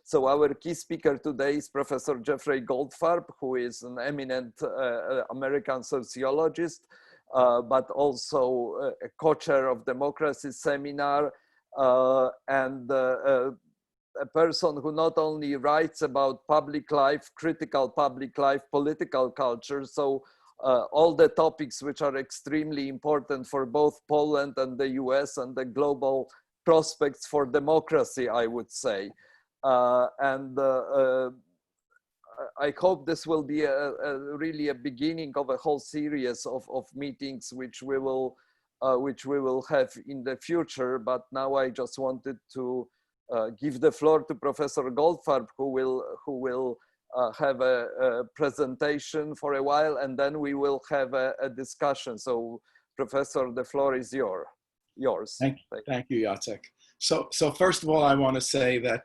So our key speaker today is Professor Jeffrey Goldfarb, who is an eminent American sociologist, but also a co-chair of Democracy Seminar, and a person who not only writes about public life, critical public life, political culture, so all the topics which are extremely important for both Poland and the US and the global prospects for democracy, I would say. I hope this will be really a beginning of a whole series of meetings which we will have in the future. But now I just wanted to give the floor to Professor Goldfarb, who will have a presentation for a while, and then we will have a discussion. So, Professor, the floor is yours. Thank you, Jacek. So first of all, I want to say that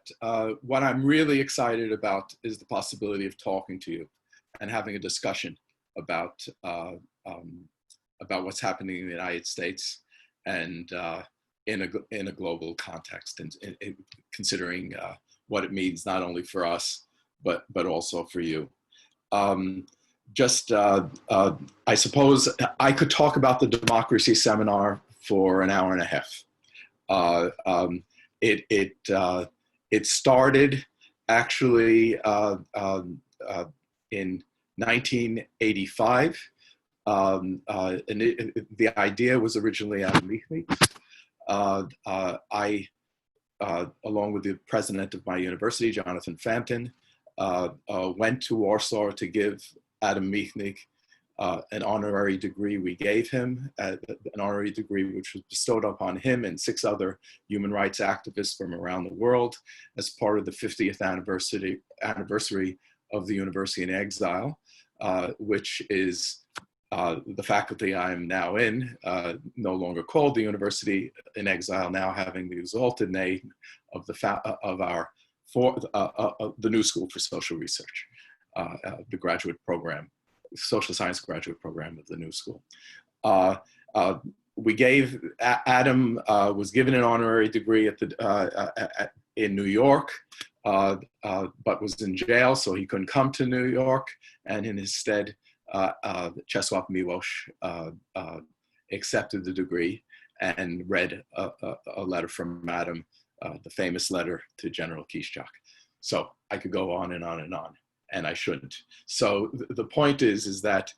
what I'm really excited about is the possibility of talking to you and having a discussion about what's happening in the United States and in a global context, and considering what it means not only for us but also for you. I suppose I could talk about the Democracy Seminar for an hour and a half. It started actually in 1985. And the idea was originally Adam Michnik's. I, along with the president of my university, Jonathan Fanton, went to Warsaw to give Adam Michnik an honorary degree. We gave him an honorary degree which was bestowed upon him and 6 other human rights activists from around the world as part of the 50th anniversary of the University in Exile, which is the faculty I'm now in, no longer called the University in Exile, now having the exalted name of the New School for Social Research, the graduate program, social science graduate program of the New School. We gave, Adam was given an honorary degree in New York, but was in jail, so he couldn't come to New York, and in his stead, Czesław Miłosz accepted the degree and read a letter from Adam, the famous letter to General Kiszczak. So I could go on and on and on, and I shouldn't. So the point is that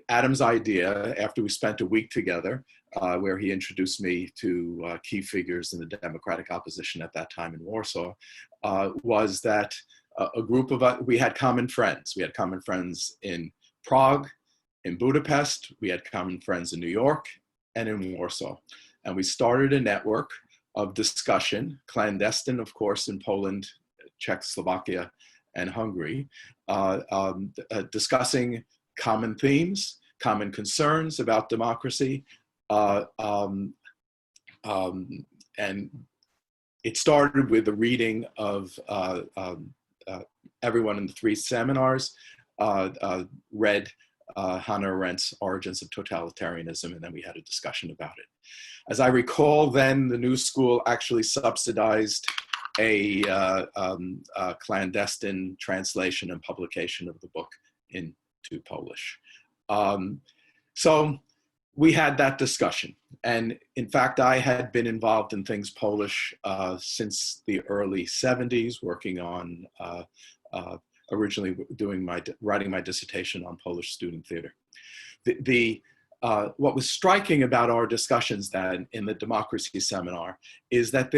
Adam's idea, after we spent a week together, where he introduced me to key figures in the democratic opposition at that time in Warsaw, was that a group of us, we had common friends. We had common friends in Prague, in Budapest, we had common friends in New York, and in Warsaw. And we started a network of discussion, clandestine, of course, in Poland, Czechoslovakia, and Hungary, discussing common themes, common concerns about democracy. And it started with the reading of everyone in the 3 seminars, read Hannah Arendt's Origins of Totalitarianism, and then we had a discussion about it. As I recall, then the New School actually subsidized a clandestine translation and publication of the book into Polish. So we had that discussion. And in fact, I had been involved in things Polish since the early 70s, working on originally writing my dissertation on Polish student theater. What was striking about our discussions then in the Democracy Seminar is that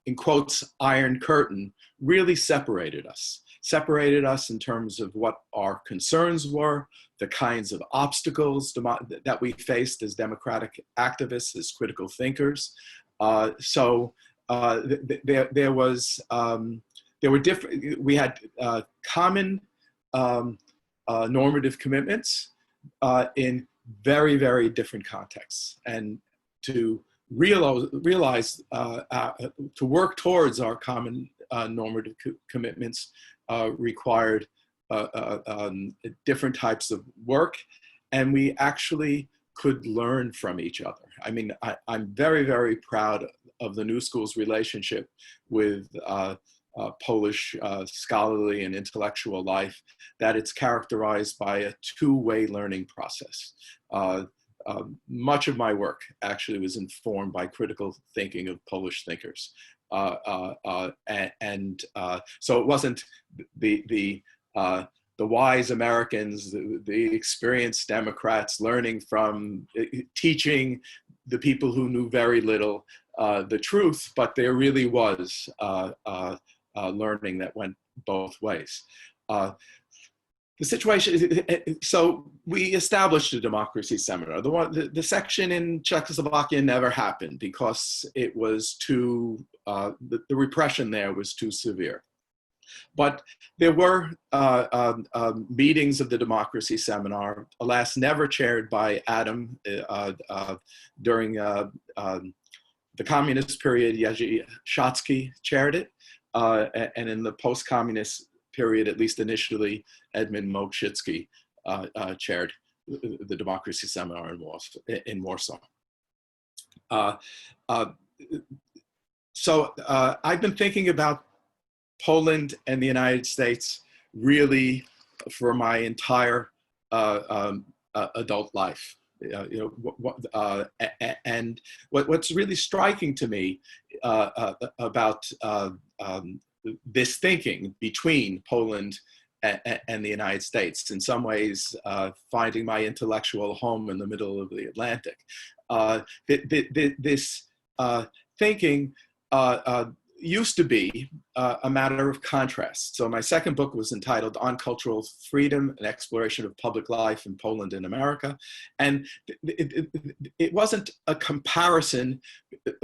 in quotes, Iron Curtain really separated us in terms of what our concerns were, the kinds of obstacles that we faced as democratic activists, as critical thinkers. We had common normative commitments in very, very different contexts. And to realize, to work towards our common normative commitments required different types of work. And we actually could learn from each other. I mean, I'm very, very proud of the New School's relationship with Polish scholarly and intellectual life, that it's characterized by a two-way learning process. Much of my work actually was informed by critical thinking of Polish thinkers. So it wasn't the wise Americans, the experienced Democrats learning from, teaching the people who knew very little the truth, but there really was learning that went both ways. The situation, so we established a democracy seminar. The section in Czechoslovakia never happened because it was too, the repression there was too severe. But there were meetings of the democracy seminar, alas, never chaired by Adam during the communist period. Jerzy Szatsky chaired it, and in the post-communist period, at least initially, Edmund Mokshitsky chaired the democracy seminar in Warsaw. So I've been thinking about Poland and the United States really for my entire adult life. And what's really striking to me about this thinking between Poland and the United States, in some ways finding my intellectual home in the middle of the Atlantic. This thinking used to be a matter of contrast. So my second book was entitled On Cultural Freedom, an Exploration of Public Life in Poland and America. And it wasn't a comparison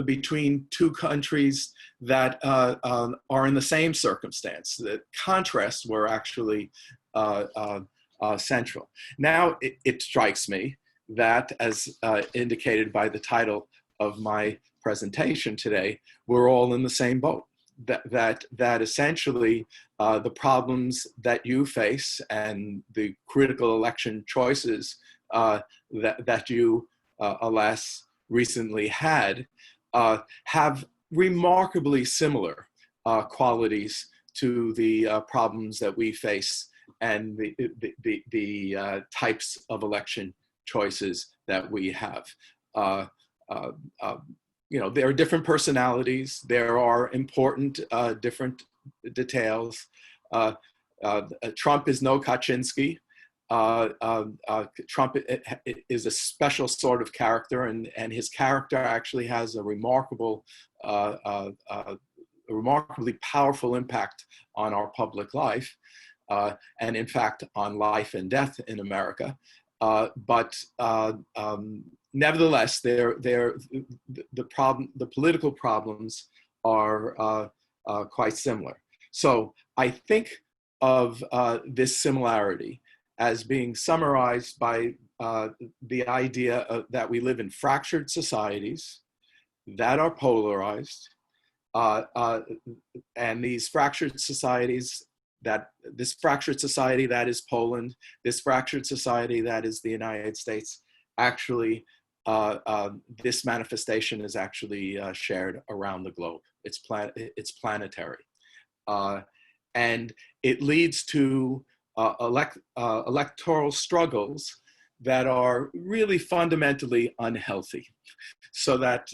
between two countries that are in the same circumstance. The contrasts were actually central. Now it strikes me that, as indicated by the title of my presentation today, we're all in the same boat. That essentially the problems that you face and the critical election choices that you, alas, recently had have remarkably similar qualities to the problems that we face and the types of election choices that we have. You know, there are different personalities. There are important different details. Trump is no Kaczynski. Trump is a special sort of character, and his character actually has a remarkably powerful impact on our public life, and in fact on life and death in America. Nevertheless, the political problems are quite similar. So I think of this similarity as being summarized by the idea that we live in fractured societies that are polarized, and these fractured societies, this fractured society that is Poland, this fractured society that is the United States, actually, this manifestation is actually shared around the globe. It's planetary. And it leads to electoral struggles that are really fundamentally unhealthy. So that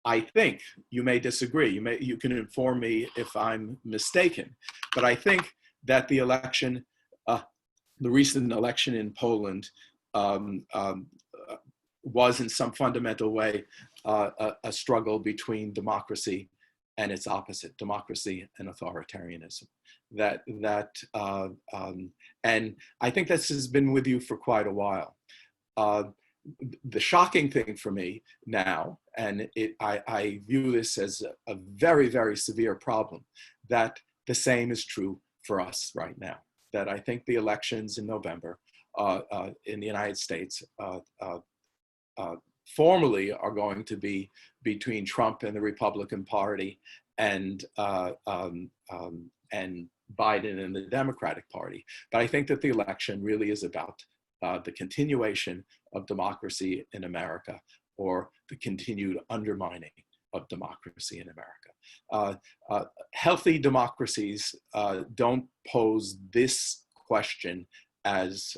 I think, you may disagree, you can inform me if I'm mistaken, but I think that the election, the recent election in Poland was in some fundamental way a struggle between democracy and its opposite, democracy and authoritarianism. And I think this has been with you for quite a while. The shocking thing for me now, and I view this as a very, very severe problem, that the same is true for us right now. That I think the elections in November in the United States formally are going to be between Trump and the Republican Party and Biden and the Democratic Party. But I think that the election really is about the continuation of democracy in America or the continued undermining of democracy in America. Healthy democracies don't pose this question as,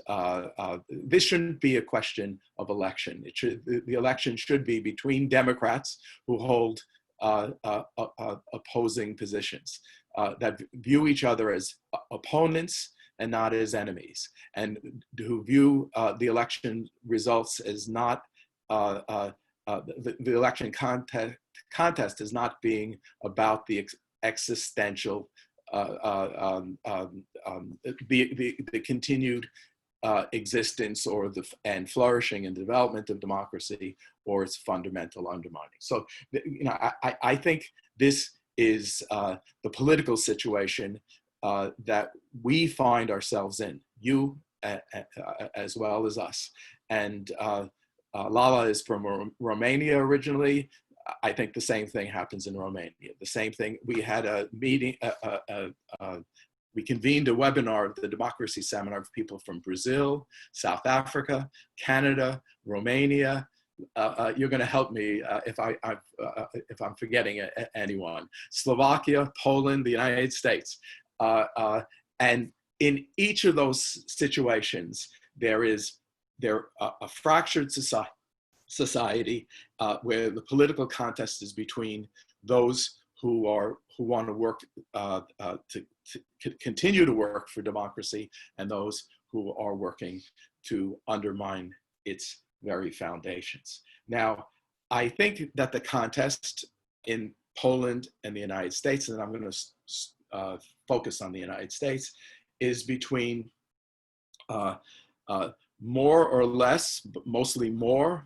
this shouldn't be a question of election. The election should be between Democrats who hold opposing positions, that view each other as opponents and not as enemies, and who view the election results as not, the election contest as not being about the existential, the continued existence or and flourishing and development of democracy or its fundamental undermining. So, I think this is the political situation that we find ourselves in, you as well as us. And Lala is from Romania originally. I think the same thing happens in Romania. The same thing, we had a meeting, we convened a webinar, the Democracy Seminar, of people from Brazil, South Africa, Canada, Romania. You're going to help me if I'm forgetting anyone. Slovakia, Poland, the United States. And in each of those situations, there a fractured society where the political contest is between those who want to work to continue to work for democracy and those who are working to undermine its very foundations. Now, I think that the contest in Poland and the United States, and I'm going to focus on the United States, is between more or less, but mostly more,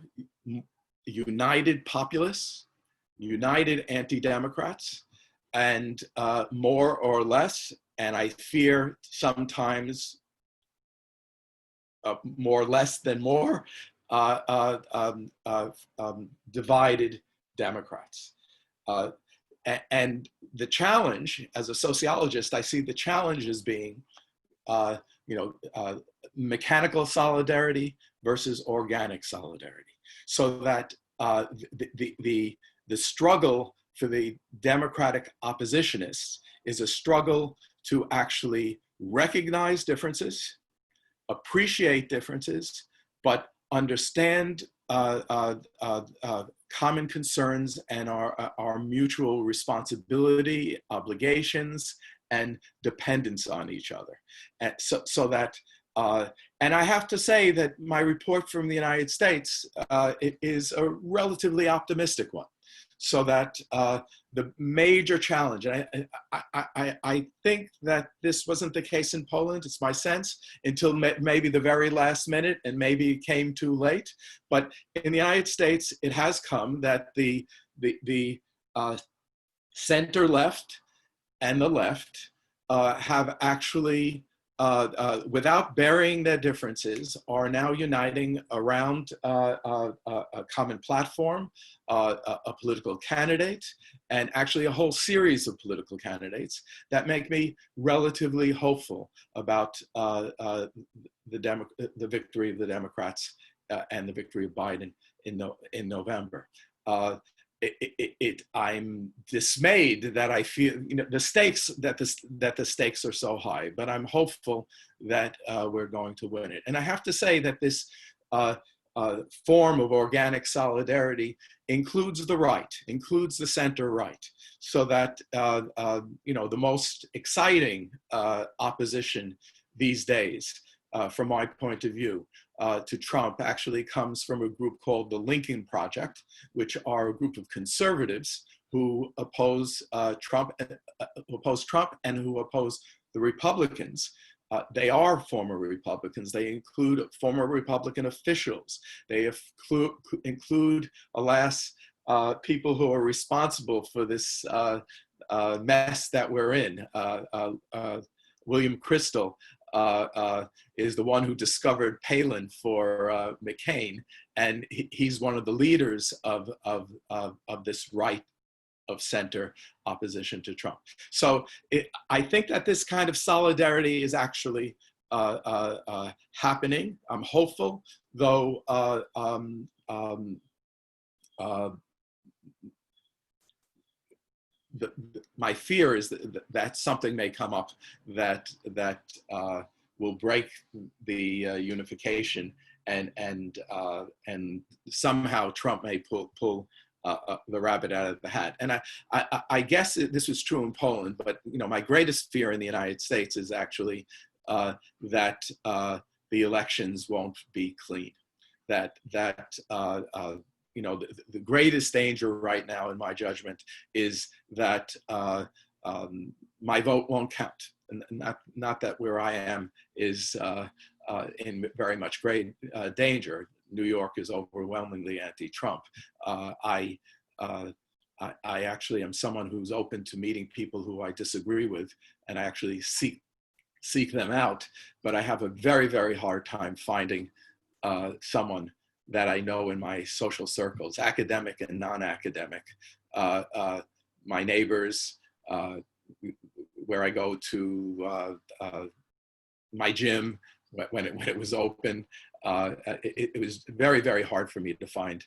united populists, united anti-democrats, and more or less, and I fear sometimes more less than more, divided Democrats. And the challenge, as a sociologist, I see the challenge as being, mechanical solidarity versus organic solidarity. So that the struggle for the democratic oppositionists is a struggle to actually recognize differences, appreciate differences, but understand common concerns and our mutual responsibility, obligations, and dependence on each other. And so that, and I have to say that my report from the United States it is a relatively optimistic one. So that the major challenge, and I think that this wasn't the case in Poland, it's my sense, until maybe the very last minute, and maybe it came too late. But in the United States, it has come that the center left and the left have actually, without burying their differences, are now uniting around a common platform, a political candidate, and actually a whole series of political candidates that make me relatively hopeful about the victory of the Democrats and the victory of Biden in November. I'm dismayed that I feel the stakes that the stakes are so high, but I'm hopeful that we're going to win it. And I have to say that this form of organic solidarity includes the right, includes the center right, so that the most exciting opposition these days, from my point of view, to Trump actually comes from a group called the Lincoln Project, which are a group of conservatives who oppose Trump and who oppose the Republicans. They are former Republicans. They include former Republican officials. They include, alas, people who are responsible for this mess that we're in. William Kristol is the one who discovered Palin for McCain, and he's one of the leaders of this right of center opposition to Trump. So I think that this kind of solidarity is actually happening. I'm hopeful, though my fear is that something may come up that will break the unification, and somehow Trump may pull the rabbit out of the hat. And I guess this was true in Poland, but my greatest fear in the United States is actually that the elections won't be clean. That the greatest danger right now, in my judgment, is that my vote won't count. And not that where I am is in very much great danger. New York is overwhelmingly anti-Trump. I actually am someone who's open to meeting people who I disagree with, and I actually seek them out. But I have a very, very hard time finding someone that I know in my social circles, academic and non-academic, my neighbors, where I go to my gym when it was open. It was very, very hard for me to find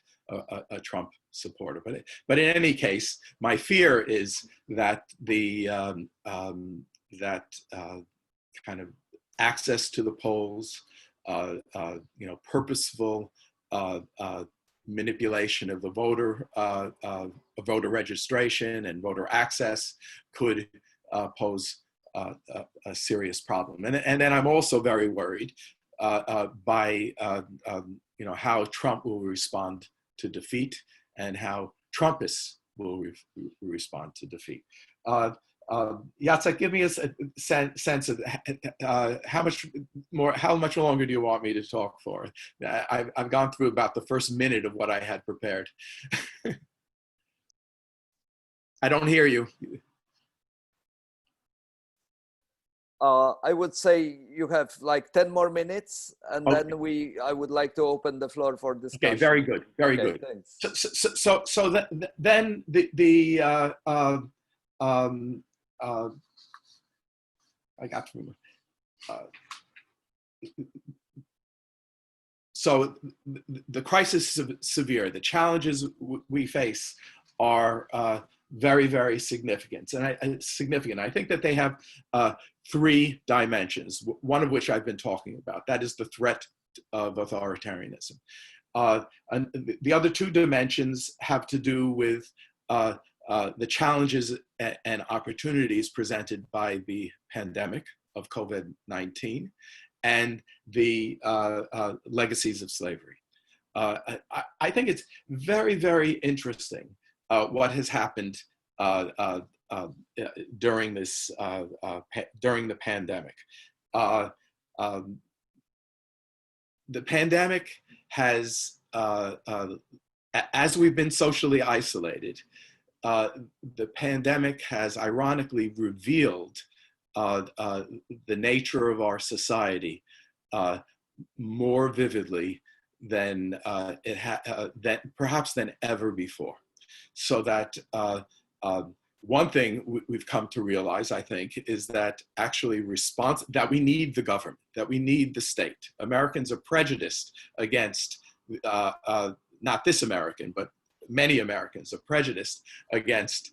a Trump supporter. But in any case, my fear is that that kind of access to the polls, purposeful manipulation of the voter registration and voter access could pose a serious problem. And then I'm also very worried by how Trump will respond to defeat, and how Trumpists will respond to defeat. Jacek, give me a sense of how much longer do you want me to talk for? I've gone through about the first minute of what I had prepared. I don't hear you. I would say you have like 10 more minutes, and Okay. then I would like to open the floor for discussion. Okay, very good, very good. Thanks. So then I got through. So the crisis is severe. The challenges we face are very, very significant. And I think that they have three dimensions, one of which I've been talking about. That is the threat of authoritarianism. And the other two dimensions have to do with the challenges and opportunities presented by the pandemic of COVID-19 and the legacies of slavery. I think it's very, very interesting what has happened during during the pandemic. The pandemic has, as we've been socially isolated, the pandemic has ironically revealed the nature of our society more vividly than perhaps than ever before. So that one thing we've come to realize, I think, is that actually that we need the government, that we need the state. Americans are prejudiced against, not this American, but many Americans are prejudiced against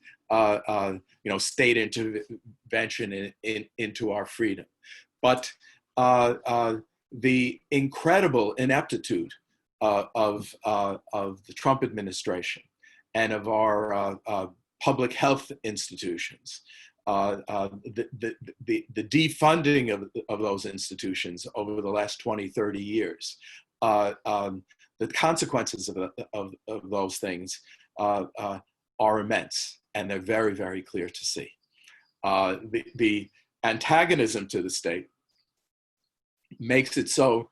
state intervention into our freedom. But the incredible ineptitude of the Trump administration and of our public health institutions, the defunding of those institutions over the last 20, 30 years, the consequences of those things are immense, and they're very, very clear to see. The antagonism to the state makes it so,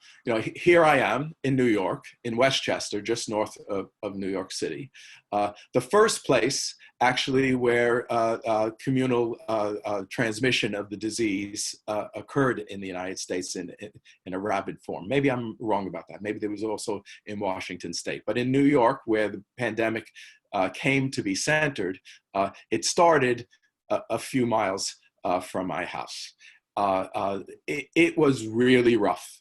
here I am in New York, in Westchester, just north of New York City. The first place actually where communal transmission of the disease occurred in the United States in a rapid form. Maybe I'm wrong about that. Maybe there was also in Washington State. But in New York, where the pandemic came to be centered, it started a few miles from my house. it was really rough.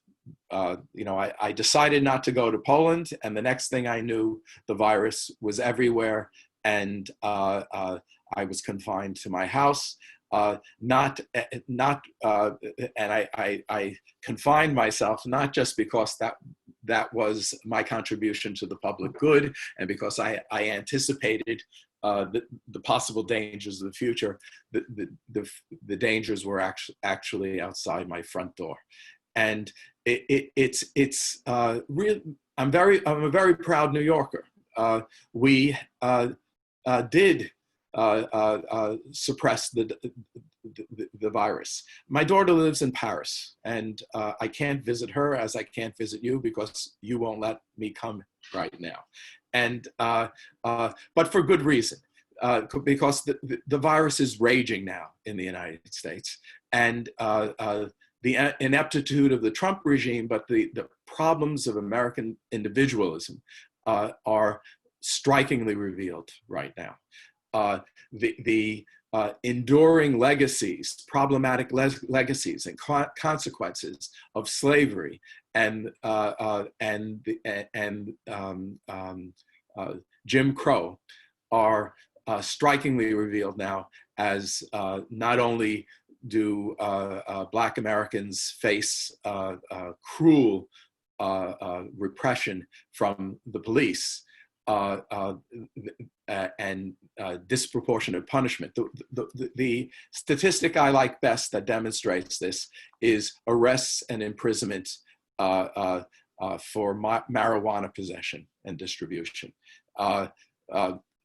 I decided not to go to Poland, and the next thing I knew, the virus was everywhere, and I was confined to my house. And I confined myself not just because that was my contribution to the public good, and because I anticipated the possible dangers of the future. The dangers were actually outside my front door, and it's real. I'm a very proud New Yorker. We did suppress the virus. My daughter lives in Paris, and I can't visit her as I can't visit you because you won't let me come right now. And but for good reason, because the virus is raging now in the United States, and the ineptitude of the Trump regime, but the problems of American individualism are strikingly revealed right now. The enduring legacies, problematic legacies and consequences of slavery and Jim Crow are strikingly revealed now, as not only do Black Americans face cruel repression from the police, and disproportionate punishment. The statistic I like best that demonstrates this is arrests and imprisonment for marijuana possession and distribution.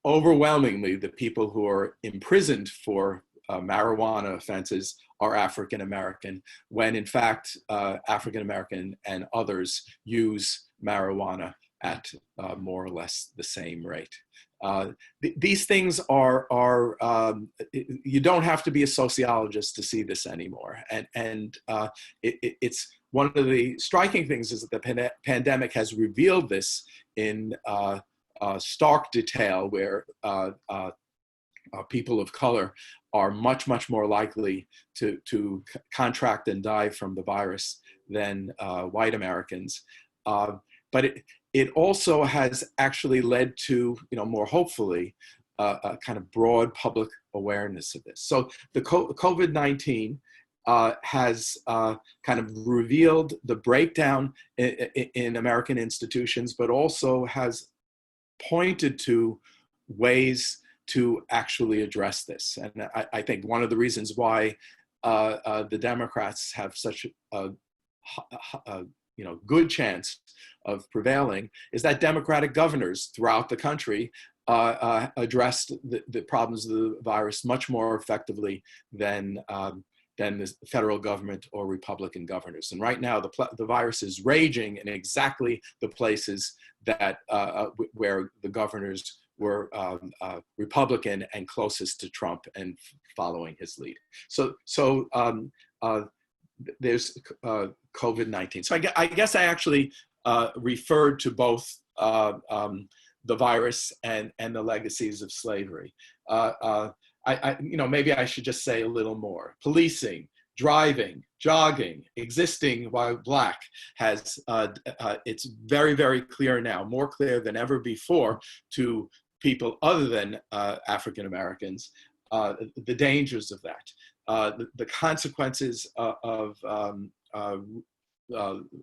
Overwhelmingly, the people who are imprisoned for marijuana offenses are African American, when in fact African American and others use marijuana at more or less the same rate. These things are you don't have to be a sociologist to see this anymore. And it's one of the striking things is that the pandemic has revealed this in stark detail, where people of color are much, much more likely to contract and die from the virus than white Americans. But it also has actually led to, more hopefully, a kind of broad public awareness of this. So the COVID-19 has kind of revealed the breakdown in American institutions, but also has pointed to ways to actually address this. And I think one of the reasons why the Democrats have such a good chance of prevailing is that Democratic governors throughout the country addressed the problems of the virus much more effectively than the federal government or Republican governors. And right now, the virus is raging in exactly the places that where the governors were Republican and closest to Trump and following his lead. So there's COVID-19. So I guess I actually referred to both the virus and the legacies of slavery. Maybe I should just say a little more. Policing, driving, jogging, existing while Black has, it's very, very clear now, more clear than ever before to people other than African Americans, the dangers of that, the consequences of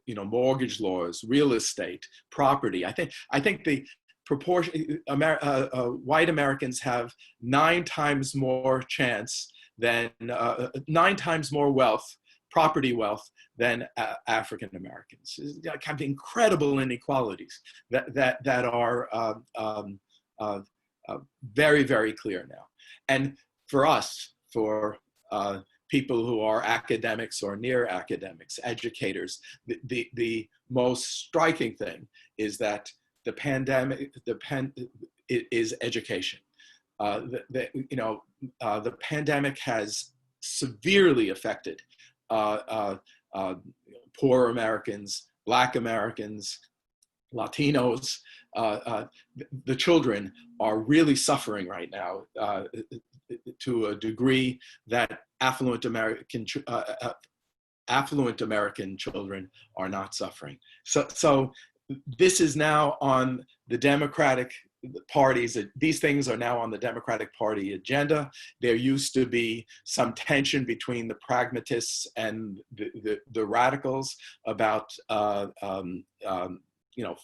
mortgage laws, real estate, property. I think the proportion, white Americans have 9 times more chance than 9 times more wealth, property wealth, than African Americans. Kind of incredible inequalities that are very, very clear now. And for us, for people who are academics or near academics, educators, the most striking thing is that the pandemic, is education. The pandemic has severely affected poor Americans, Black Americans, Latinos. The children are really suffering right now to a degree that affluent American children are not suffering. So this is now on the Democratic parties. These things are now on the Democratic Party agenda. There used to be some tension between the pragmatists and the radicals about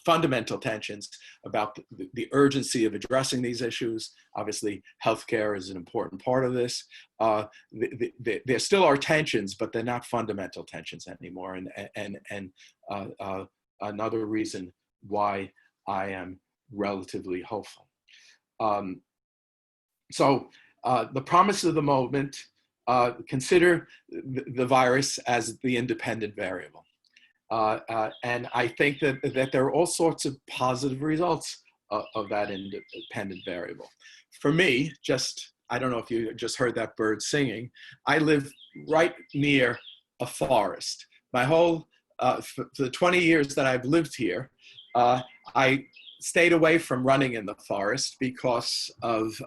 fundamental tensions about the urgency of addressing these issues. Obviously, healthcare is an important part of this. There still are tensions, but they're not fundamental tensions anymore. And another reason why I am relatively hopeful. So the promise of the moment, consider the virus as the independent variable. And I think that there are all sorts of positive results of that independent variable. For me, I don't know if you just heard that bird singing, I live right near a forest. My whole, for the 20 years that I've lived here, I stayed away from running in the forest because of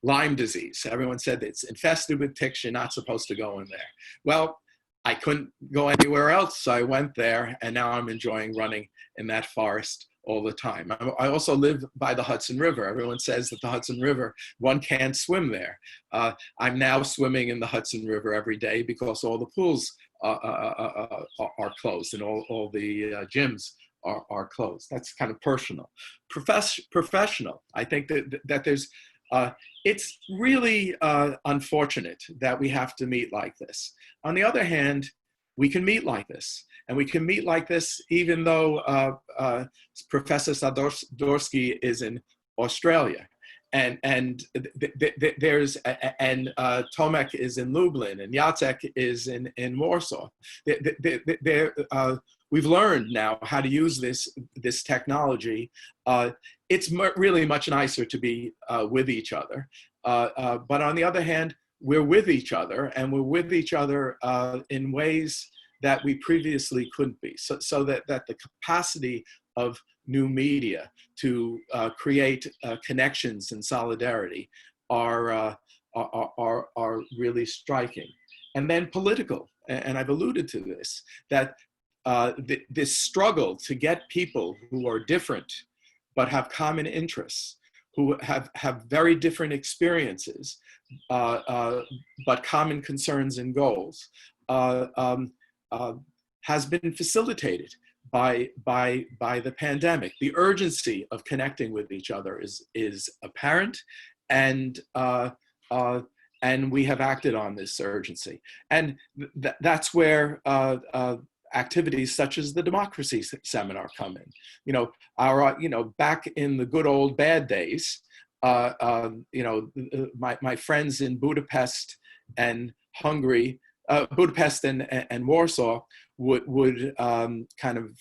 Lyme disease. Everyone said it's infested with ticks, you're not supposed to go in there. Well, I couldn't go anywhere else, so I went there, and now I'm enjoying running in that forest all the time. I also live by the Hudson River. Everyone says that the Hudson River, one can't swim there. I'm now swimming in the Hudson River every day because all the pools are closed and all the gyms are closed. That's kind of personal. Professional, I think that there's, it's really unfortunate that we have to meet like this. On the other hand, we can meet like this. And we can meet like this even though Professor Sadorsky is in Australia. And there's, and Tomek is in Lublin, and Jacek is in Warsaw. We've learned now how to use this technology. It's really much nicer to be with each other. But on the other hand, we're with each other, and we're with each other in ways that we previously couldn't be. So that the capacity of new media to create connections and solidarity are really striking. And then political, and I've alluded to this, that this struggle to get people who are different but have common interests, who have very different experiences, but common concerns and goals, has been facilitated by the pandemic. The urgency of connecting with each other is apparent, and we have acted on this urgency. And that's where activities such as the democracy seminar come in. Back in the good old bad days, my friends in Budapest and Hungary, Budapest and Warsaw would kind of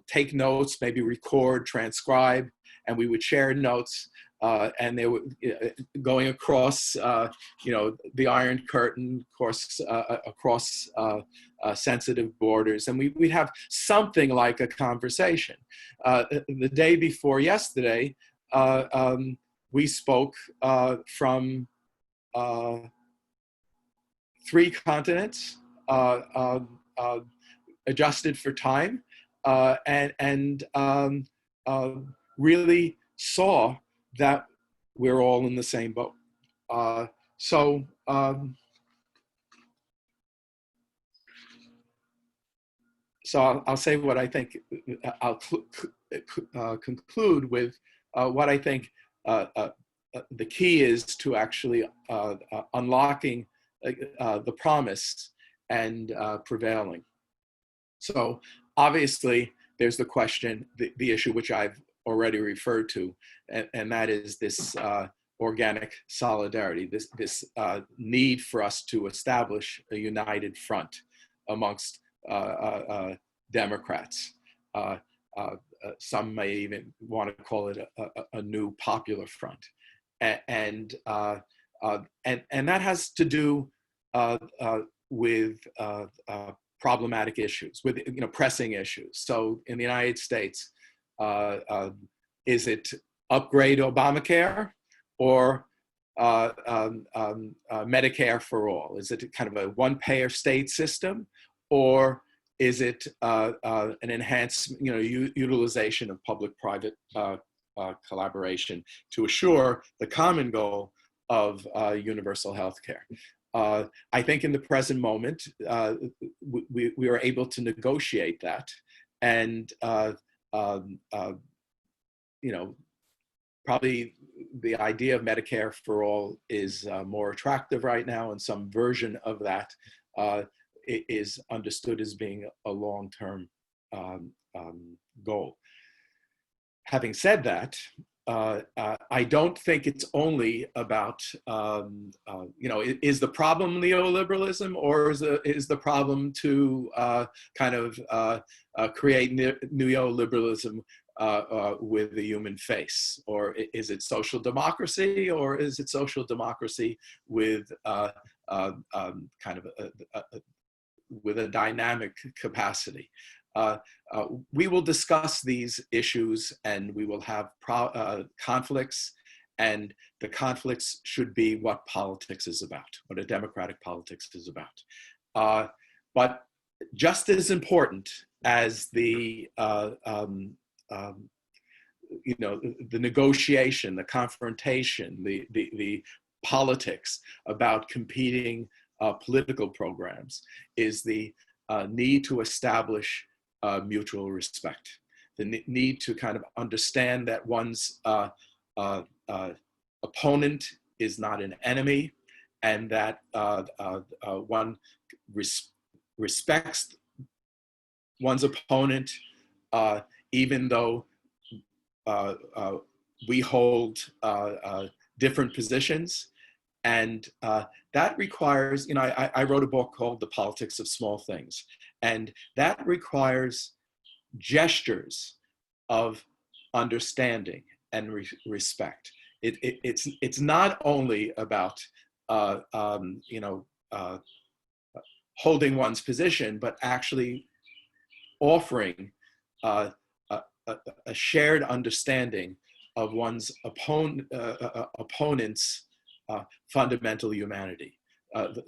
take notes, maybe record, transcribe, and we would share notes. And they were going across, the Iron Curtain, of course, across sensitive borders, and we'd have something like a conversation. The day before yesterday, we spoke from 3 continents, adjusted for time, and really saw that we're all in the same boat. So I'll say what I think. I'll conclude with what I think the key is to actually unlocking the promise and prevailing. So obviously, there's the question, the issue which I've already referred to, and that is this organic solidarity, this need for us to establish a united front amongst Democrats. Some may even want to call it a new popular front, and that has to do with problematic issues, with pressing issues. So in the United States, is it upgrade Obamacare or Medicare for all? Is it kind of a one-payer state system, or is it an enhanced, utilization of public-private collaboration to assure the common goal of universal health care? I think in the present moment, we are able to negotiate that, and probably the idea of Medicare for all is more attractive right now, and some version of that is understood as being a long-term goal. Having said that, I don't think it's only about, is the problem neoliberalism, or is the problem to create neoliberalism with a human face? Or is it social democracy, or is it social democracy with with a dynamic capacity? We will discuss these issues, and we will have conflicts, and the conflicts should be what politics is about, what a democratic politics is about. But just as important as the negotiation, the confrontation, the politics about competing political programs is the need to establish mutual respect, the need to kind of understand that one's opponent is not an enemy, and that one respects one's opponent, even though we hold different positions. And that requires, I wrote a book called The Politics of Small Things, and that requires gestures of understanding and respect. It's not only about holding one's position, but actually offering a shared understanding of one's opponent's fundamental humanity, kind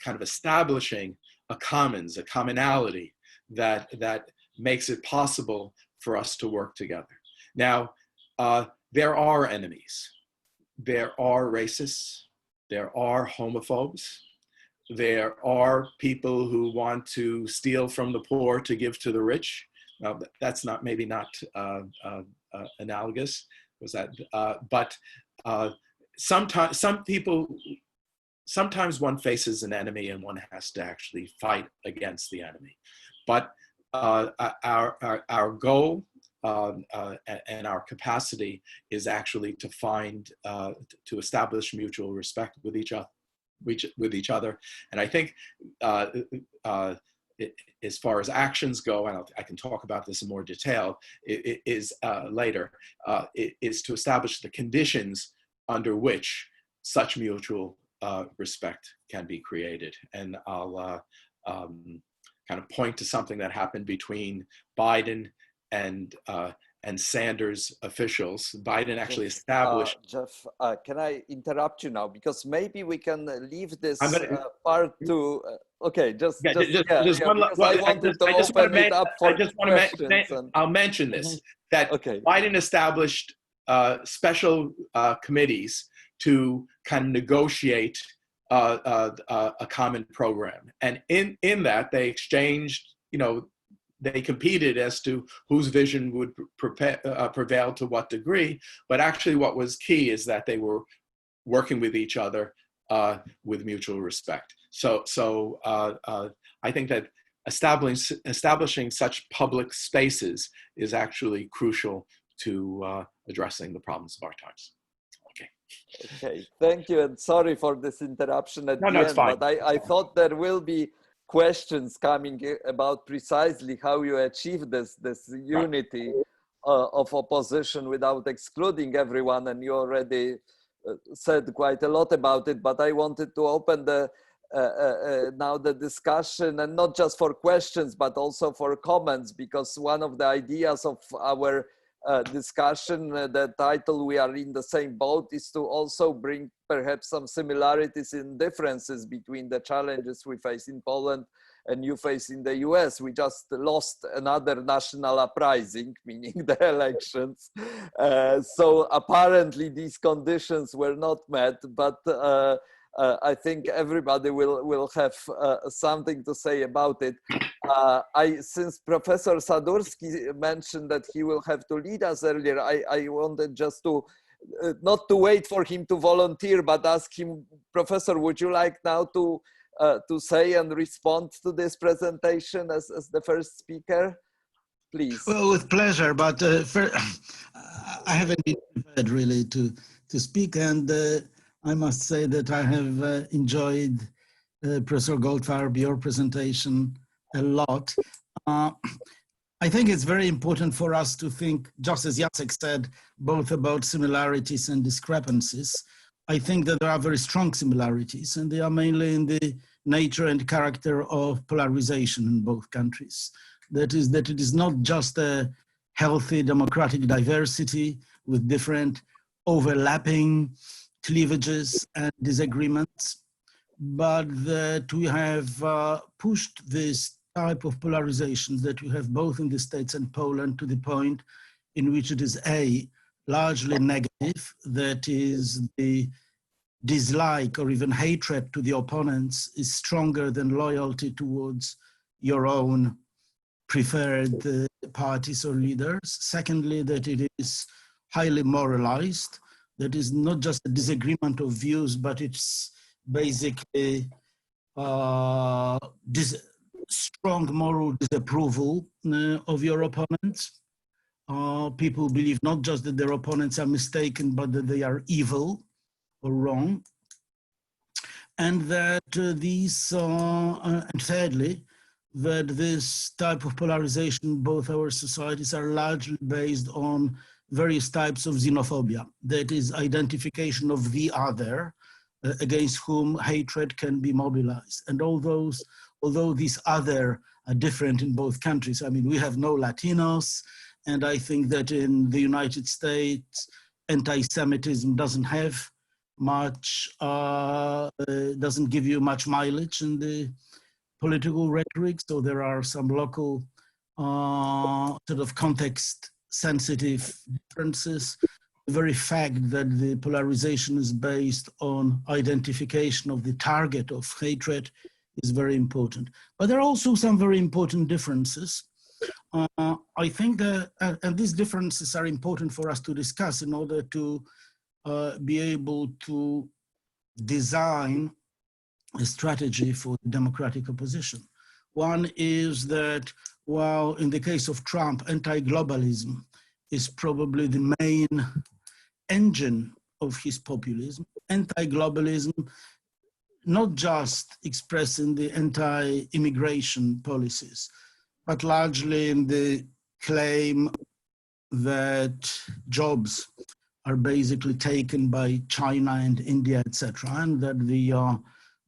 of establishing a commonality that makes it possible for us to work together. Now, there are enemies. There are racists. There are homophobes. There are people who want to steal from the poor to give to the rich. Now, that's maybe not analogous, but sometimes one faces an enemy and one has to actually fight against the enemy. But our goal and our capacity is actually to to establish mutual respect with each other. And I think as far as actions go, and I can talk about this in more detail, later, is to establish the conditions under which such mutual respect can be created. And I'll kind of point to something that happened between Biden and Sanders officials. Biden actually established. Jeff, can I interrupt you now? Because maybe we can leave this part to. Okay, just one. I wanted to open it up for questions. I'll mention this, that Biden established special committees to kind of negotiate a common program, and in that they exchanged, they competed as to whose vision would prevail to what degree. But actually what was key is that they were working with each other with mutual respect. So I think that establishing such public spaces is actually crucial to addressing the problems of our times. Okay, thank you, and sorry for this interruption at the end, it's fine. But I thought there will be questions coming about precisely how you achieve this unity of opposition without excluding everyone, and you already said quite a lot about it. But I wanted to open now the discussion, and not just for questions but also for comments, because one of the ideas of our discussion. The title, "We Are in the Same Boat," is to also bring perhaps some similarities and differences between the challenges we face in Poland and you face in the US. We just lost another national uprising, meaning the elections. So apparently these conditions were not met, but I think everybody will have something to say about it. Since Professor Sadurski mentioned that he will have to lead us earlier, I wanted just to, not to wait for him to volunteer, but ask him, Professor, would you like now to say and respond to this presentation as the first speaker? Please. Well, with pleasure, but I haven't been prepared really to speak, and I must say that I have enjoyed Professor Goldfarb, your presentation a lot. I think it's very important for us to think, just as Jacek said, both about similarities and discrepancies. I think that there are very strong similarities, and they are mainly in the nature and character of polarization in both countries. That is, that it is not just a healthy democratic diversity with different overlapping cleavages and disagreements, but that we have pushed this type of polarization that we have both in the States and Poland to the point in which it is largely negative, that is the dislike or even hatred to the opponents is stronger than loyalty towards your own preferred parties or leaders. Secondly, that it is highly moralized, that is not just a disagreement of views, but it's basically strong moral disapproval of your opponents. People believe not just that their opponents are mistaken, but that they are evil or wrong. And that and thirdly, that this type of polarization in both our societies are largely based on various types of xenophobia. That is identification of the other against whom hatred can be mobilized. And although these other are different in both countries, I mean, we have no Latinos, and I think that in the United States, anti-Semitism doesn't have much, doesn't give you much mileage in the political rhetoric. So there are some local sort of context sensitive differences. The very fact that the polarization is based on identification of the target of hatred is very important. But there are also some very important differences. I think that, and these differences are important for us to discuss in order to be able to design a strategy for democratic opposition. One is that while in the case of Trump, anti-globalism is probably the main engine of his populism, anti-globalism not just expressed in the anti-immigration policies, but largely in the claim that jobs are basically taken by China and India, etc., and that the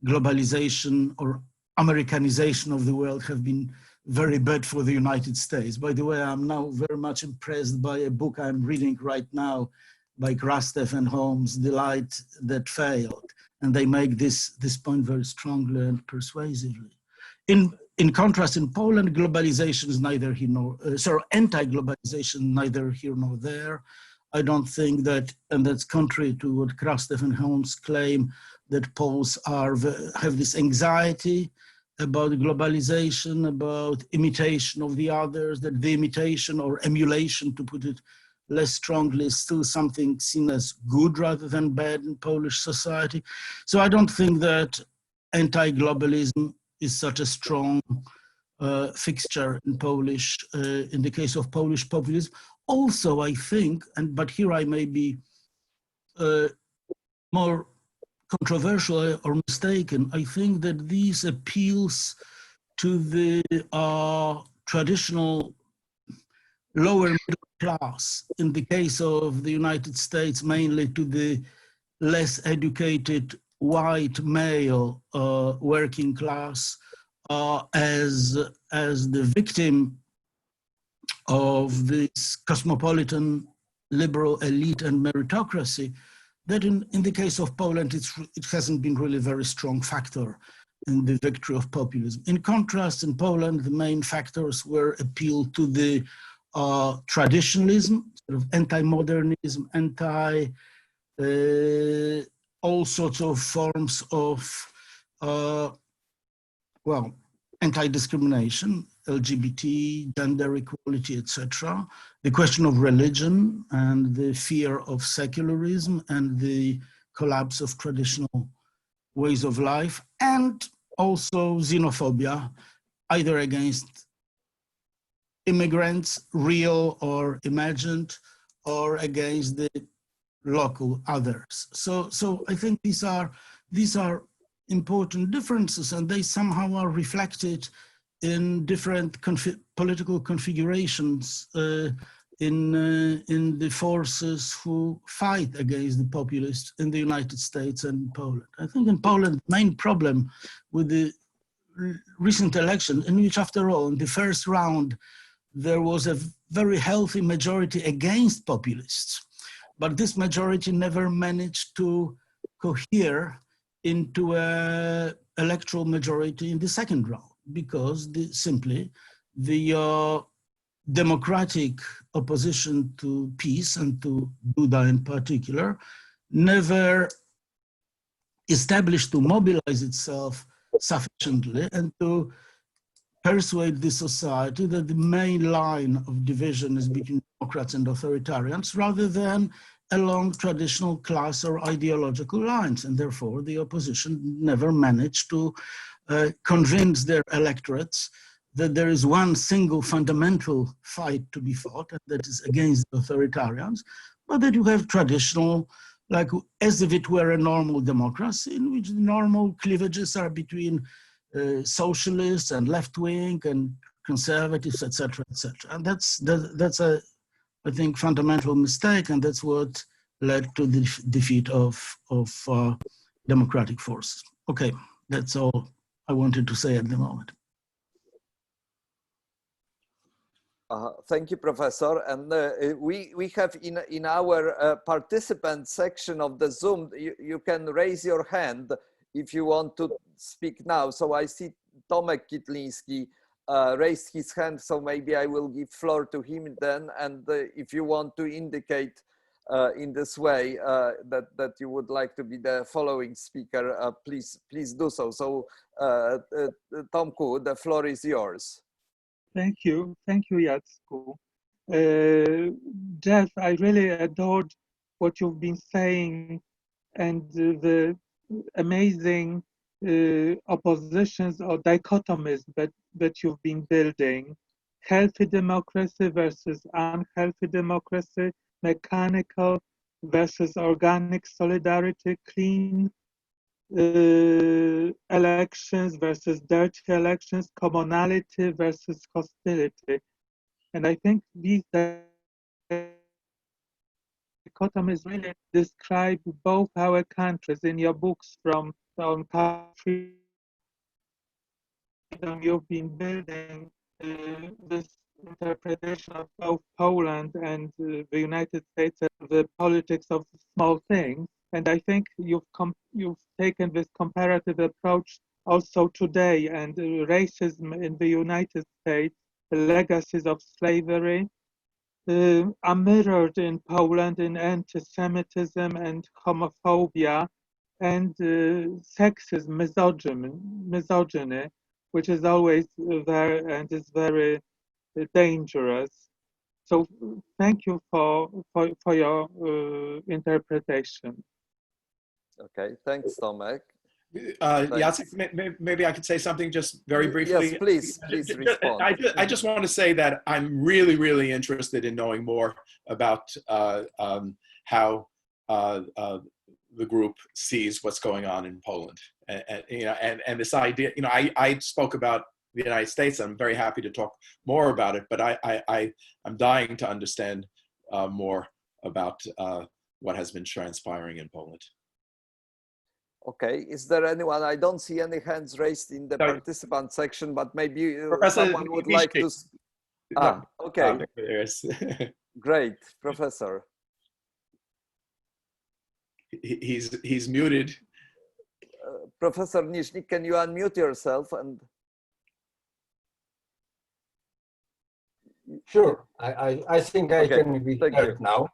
globalization or Americanization of the world have been very bad for the United States. By the way, I'm now very much impressed by a book I'm reading right now by Krastev and Holmes, The Light That Failed. And they make this point very strongly and persuasively. In contrast, in Poland, globalization is neither here nor, anti-globalization neither here nor there. I don't think that, and that's contrary to what Krastev and Holmes claim, that Poles have this anxiety about globalization, about imitation of the others, that the imitation or emulation, to put it less strongly, is still something seen as good rather than bad in Polish society. So I don't think that anti-globalism is such a strong fixture in in the case of Polish populism. Also, I think, but here I may be more controversial or mistaken, I think that these appeals to the traditional lower middle class, in the case of the United States, mainly to the less educated white male working class as the victim of this cosmopolitan liberal elite and meritocracy, that in the case of Poland, it hasn't been really a very strong factor in the victory of populism. In contrast, in Poland, the main factors were appeal to the traditionalism, sort of anti-modernism, all sorts of forms of, well, anti-discrimination, LGBT, gender equality, etc. The question of religion and the fear of secularism and the collapse of traditional ways of life, and also xenophobia, either against immigrants, real or imagined, or against the local others. So I think these are important differences, and they somehow are reflected in different political configurations in the forces who fight against the populists in the United States and Poland. I think in Poland, the main problem with the recent election, in which after all, in the first round, there was a very healthy majority against populists, but this majority never managed to cohere into an electoral majority in the second round, because simply the democratic opposition to peace and to Duda in particular never established to mobilize itself sufficiently and to persuade the society that the main line of division is between democrats and authoritarians rather than along traditional class or ideological lines. And therefore, the opposition never managed to convince their electorates that there is one single fundamental fight to be fought, and that is against authoritarians, but that you have traditional, like as if it were a normal democracy in which the normal cleavages are between socialists and left-wing and conservatives, etc., etc. And that's a, I think, fundamental mistake, and that's what led to the defeat of democratic forces. Okay, that's all I wanted to say at the moment. Thank you, Professor. And we have in our participant section of the Zoom, you can raise your hand if you want to speak now. So I see Tomek Kitliński raised his hand, so maybe I will give floor to him then. And if you want to indicate in this way that you would like to be the following speaker, please do so. So Tomku, the floor is yours. Thank you, Jacku. Jeff, I really adored what you've been saying and the amazing oppositions or dichotomies that you've been building. Healthy democracy versus unhealthy democracy, mechanical versus organic solidarity, clean elections versus dirty elections, commonality versus hostility. And I think these dichotomies really describe both our countries. In your books from country, you've been building this interpretation of both Poland and the United States as the politics of small things. And I think you've taken this comparative approach also today, and racism in the United States, the legacies of slavery, are mirrored in Poland in anti-Semitism and homophobia and sexism, misogyny, which is always there and is very dangerous. So thank you for your interpretation. Okay, thanks, Tomek. Jacek, maybe I could say something just very briefly. Yes, please respond. I just want to say that I'm really, really interested in knowing more about how the group sees what's going on in Poland, and this idea. I spoke about the United States. I'm very happy to talk more about it, but I'm dying to understand more about what has been transpiring in Poland. Okay, is there anyone? I don't see any hands raised in the participant section, but maybe Professor someone would like to. Okay. There's Great, Professor. he's muted. Professor Nishnik, can you unmute yourself? And sure, I think I can be heard now.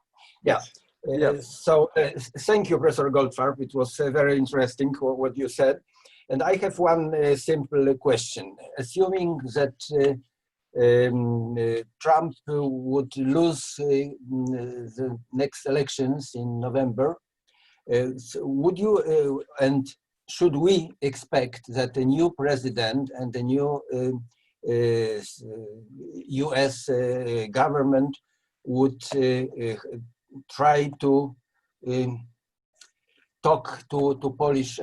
Yeah. Yes. So thank you, Professor Goldfarb. It was very interesting what you said. And I have one simple question. Assuming that Trump would lose the next elections in November, so would you and should we expect that a new president and a new US government would try to talk to Polish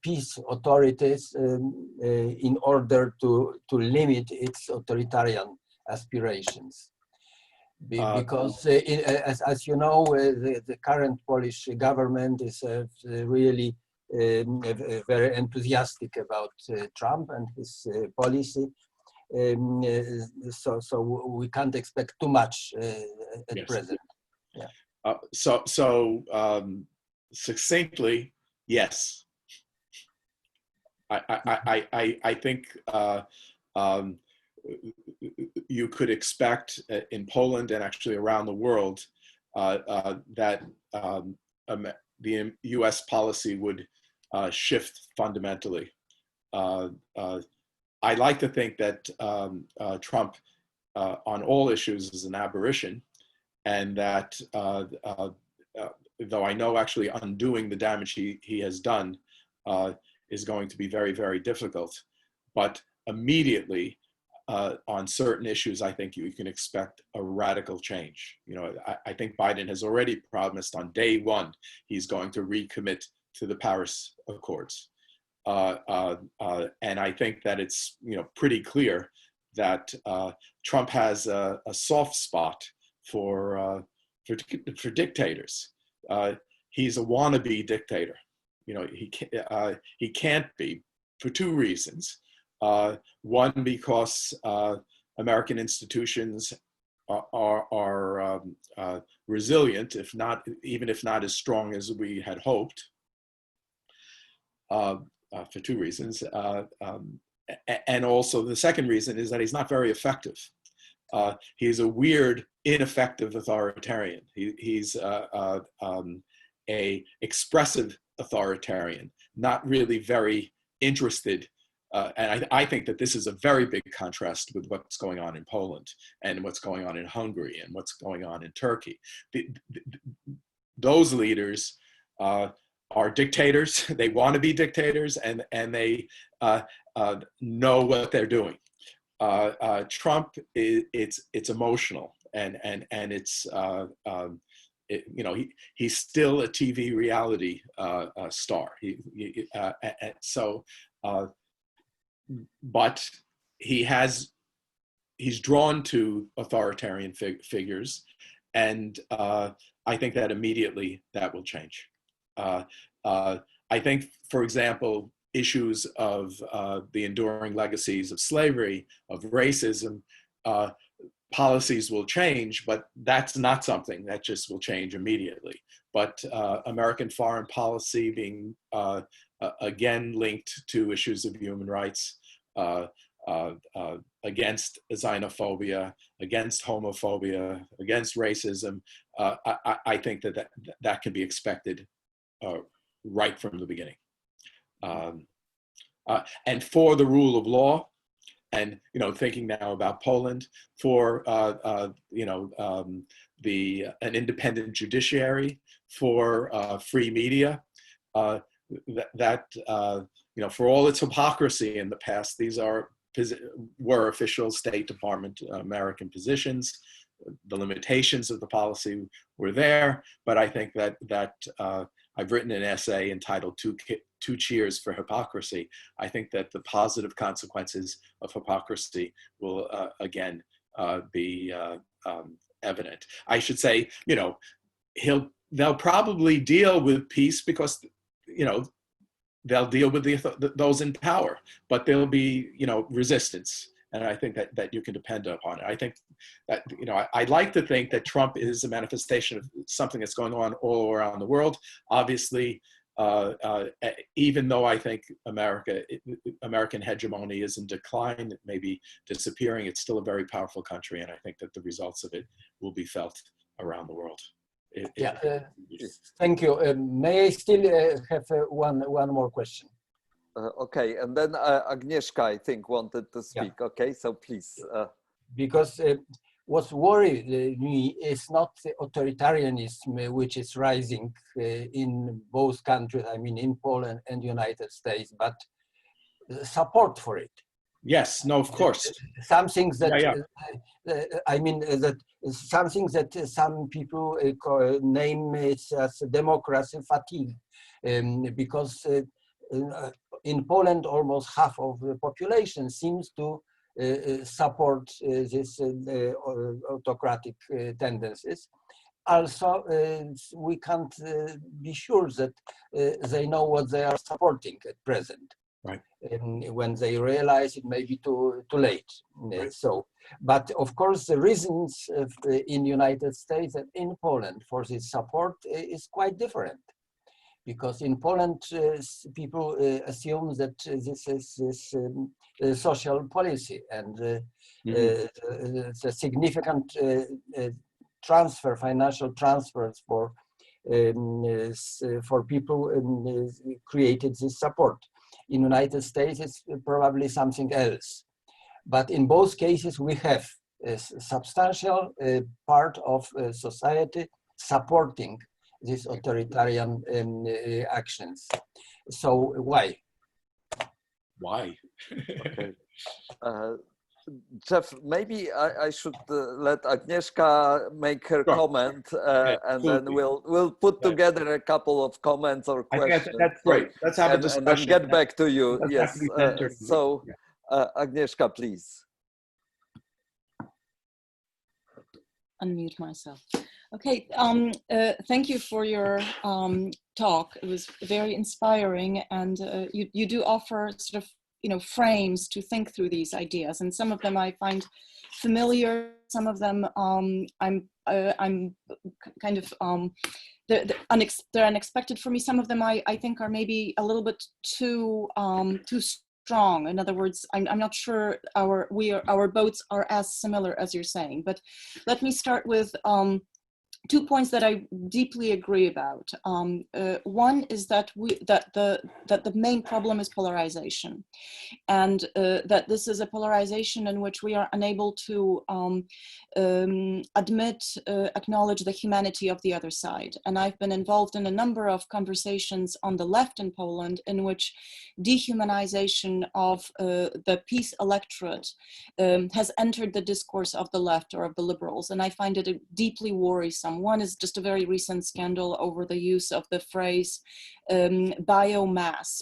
peace authorities in order to limit its authoritarian aspirations? Because as you know, the current Polish government is really very enthusiastic about Trump and his policy. So we can't expect too much at present. Yeah. Succinctly, yes. I think you could expect in Poland and actually around the world that the U.S. policy would shift fundamentally. I like to think that Trump on all issues is an aberration, and that though I know actually undoing the damage he has done is going to be very, very difficult, but immediately on certain issues, I think you can expect a radical change. You know, I think Biden has already promised on day one he's going to recommit to the Paris Accords, and I think that it's pretty clear that Trump has a soft spot for dictators. He's a wannabe dictator. He can't be for two reasons. One, because American institutions are resilient, even if not as strong as we had hoped, for two reasons. And also the second reason is that he's not very effective. He's a weird, ineffective authoritarian. He's a expressive authoritarian, not really very interested. And I think that this is a very big contrast with what's going on in Poland and what's going on in Hungary and what's going on in Turkey. Those leaders are dictators. They want to be dictators, and they know what they're doing. Trump, it's emotional, and it's he's still a TV reality star. But he's drawn to authoritarian figures, and I think that immediately that will change. I think, for example, issues of the enduring legacies of slavery, of racism, policies will change, but that's not something that just will change immediately. But American foreign policy being again linked to issues of human rights, against xenophobia, against homophobia, against racism, I think that can be expected right from the beginning. And for the rule of law, and thinking now about Poland, for an independent judiciary, for free media, for all its hypocrisy in the past, these were official State Department American positions. The limitations of the policy were there, but I think that I've written an essay entitled Two Cheers for Hypocrisy. I think that the positive consequences of hypocrisy will again be evident. I should say, they'll probably deal with peace because, they'll deal with those in power, but there'll be, resistance. And I think that you can depend upon it. I think that, you know, I like to think that Trump is a manifestation of something that's going on all around the world. Obviously, even though I think American hegemony is in decline, it may be disappearing, it's still a very powerful country. And I think that the results of it will be felt around the world. Thank you. May I still have one more question? Okay, and then Agnieszka, I think, wanted to speak. Yeah. Okay, so please. Because what worries me is not the authoritarianism which is rising in both countries, I mean in Poland and United States, but support for it. Yes, no, of course. Some things that, I mean, that something that some people name it as democracy fatigue, because in Poland, almost half of the population seems to support these autocratic tendencies. Also, we can't be sure that they know what they are supporting at present. Right. When they realize it may be too late. Right. So, but of course, the reasons in United States and in Poland for this support is quite different. Because in Poland, people assume that this is social policy, and the significant financial transfers for people created this support. In United States, it's probably something else. But in both cases, we have a substantial part of society supporting these authoritarian actions. So why? Why? Okay. Jeff, maybe I should let Agnieszka make her comment, and then we'll put together a couple of comments or questions. That's great. Let's have a discussion. And then get back to you. Yes. So, Agnieszka, please. Unmute myself. Okay, thank you for your talk. It was very inspiring, and you do offer sort of, you know, frames to think through these ideas, and some of them I find familiar. Some of them I'm kind of they're unexpected for me. Some of them I think are maybe a little bit too strong. In other words, I'm not sure our boats are as similar as you're saying. But let me start with 2 points that I deeply agree about. One is that the main problem is polarization, and that this is a polarization in which we are unable to acknowledge the humanity of the other side. And I've been involved in a number of conversations on the left in Poland in which dehumanization of the peace electorate has entered the discourse of the left or of the liberals, and I find it deeply worrisome. One is just a very recent scandal over the use of the phrase biomassa,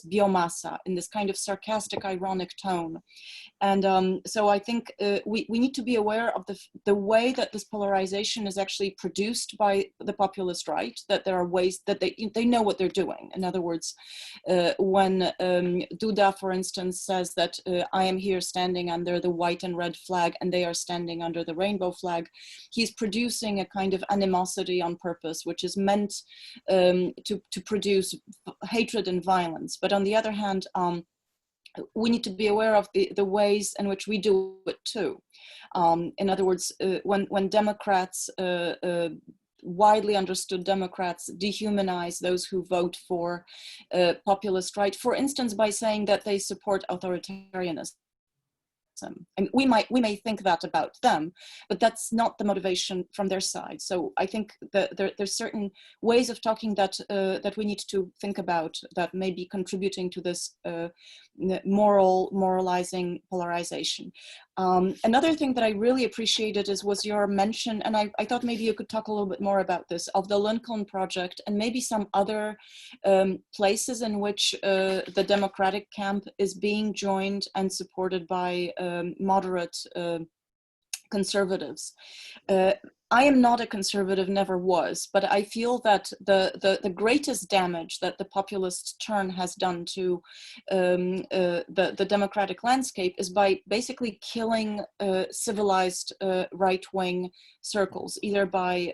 in this kind of sarcastic, ironic tone. And so I think we need to be aware of the way that this polarization is actually produced by the populist right, that there are ways that they know what they're doing. In other words, when Duda, for instance, says that I am here standing under the white and red flag and they are standing under the rainbow flag, he's producing a kind of animosity on purpose, which is meant to produce hatred and violence. But on the other hand, we need to be aware of the ways in which we do it too. In other words, when Democrats, widely understood Democrats, dehumanize those who vote for populist right, for instance, by saying that they support authoritarianism. And we may think that about them, but that's not the motivation from their side. So I think that there's certain ways of talking that we need to think about that may be contributing to this moralizing polarization. Another thing that I really appreciated was your mention, and I thought maybe you could talk a little bit more about this, of the Lincoln Project and maybe some other places in which the Democratic camp is being joined and supported by moderate conservatives. I am not a conservative, never was, but I feel that the greatest damage that the populist turn has done to the democratic landscape is by basically killing civilized right-wing circles, either by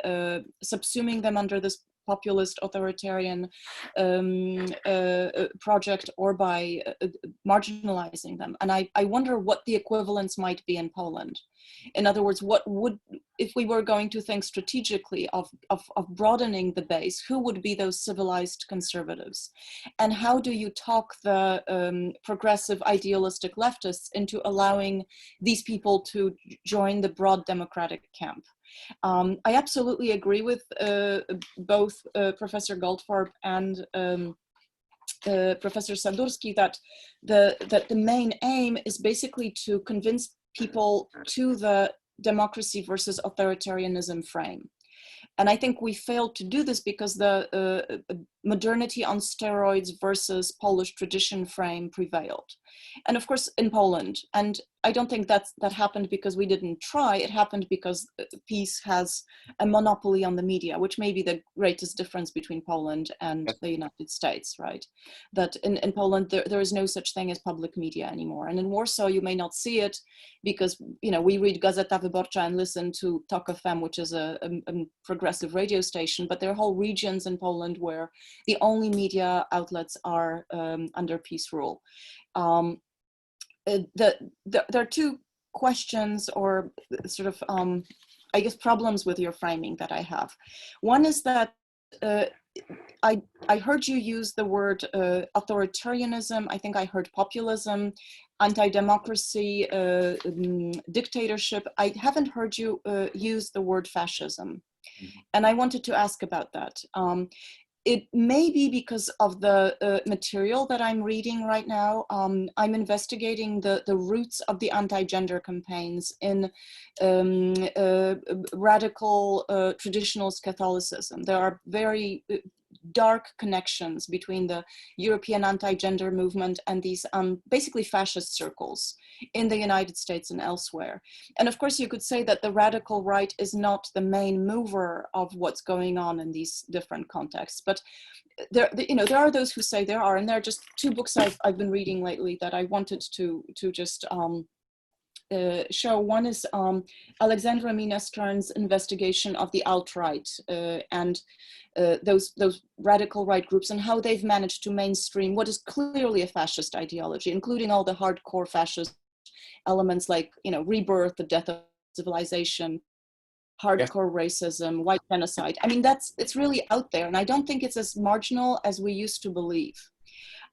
subsuming them under this populist authoritarian project, or by marginalizing them. And I wonder what the equivalence might be in Poland. In other words, what would, if we were going to think strategically of broadening the base, who would be those civilized conservatives? And how do you talk the progressive idealistic leftists into allowing these people to join the broad democratic camp? I absolutely agree with both Professor Goldfarb and Professor Sadurski that the main aim is basically to convince people to the democracy versus authoritarianism frame. And I think we failed to do this because the modernity on steroids versus Polish tradition frame prevailed. And of course in Poland, and I don't think that happened because we didn't try, it happened because PiS has a monopoly on the media, which may be the greatest difference between Poland and the United States, right? That in Poland, there is no such thing as public media anymore. And in Warsaw, you may not see it because, you know, we read Gazeta Wyborcza and listen to Tok FM, which is a progressive radio station, but there are whole regions in Poland where the only media outlets are under PiS rule. There are two questions or sort of, I guess, problems with your framing that I have. One is that I heard you use the word authoritarianism. I think I heard populism, anti-democracy, dictatorship. I haven't heard you use the word fascism. And I wanted to ask about that. It may be because of the material that I'm reading right now. I'm investigating the roots of the anti-gender campaigns in radical traditionalist Catholicism. There are very dark connections between the European anti-gender movement and these basically fascist circles in the United States and elsewhere. And of course, you could say that the radical right is not the main mover of what's going on in these different contexts. But there are those who say there are, and there are just two books I've been reading lately that I wanted to just show. One is Alexandra Mina Stern's investigation of the alt-right and those radical right groups and how they've managed to mainstream what is clearly a fascist ideology, including all the hardcore fascist elements like, you know, rebirth, the death of civilization, hardcore racism, white genocide. I mean, it's really out there, and I don't think it's as marginal as we used to believe.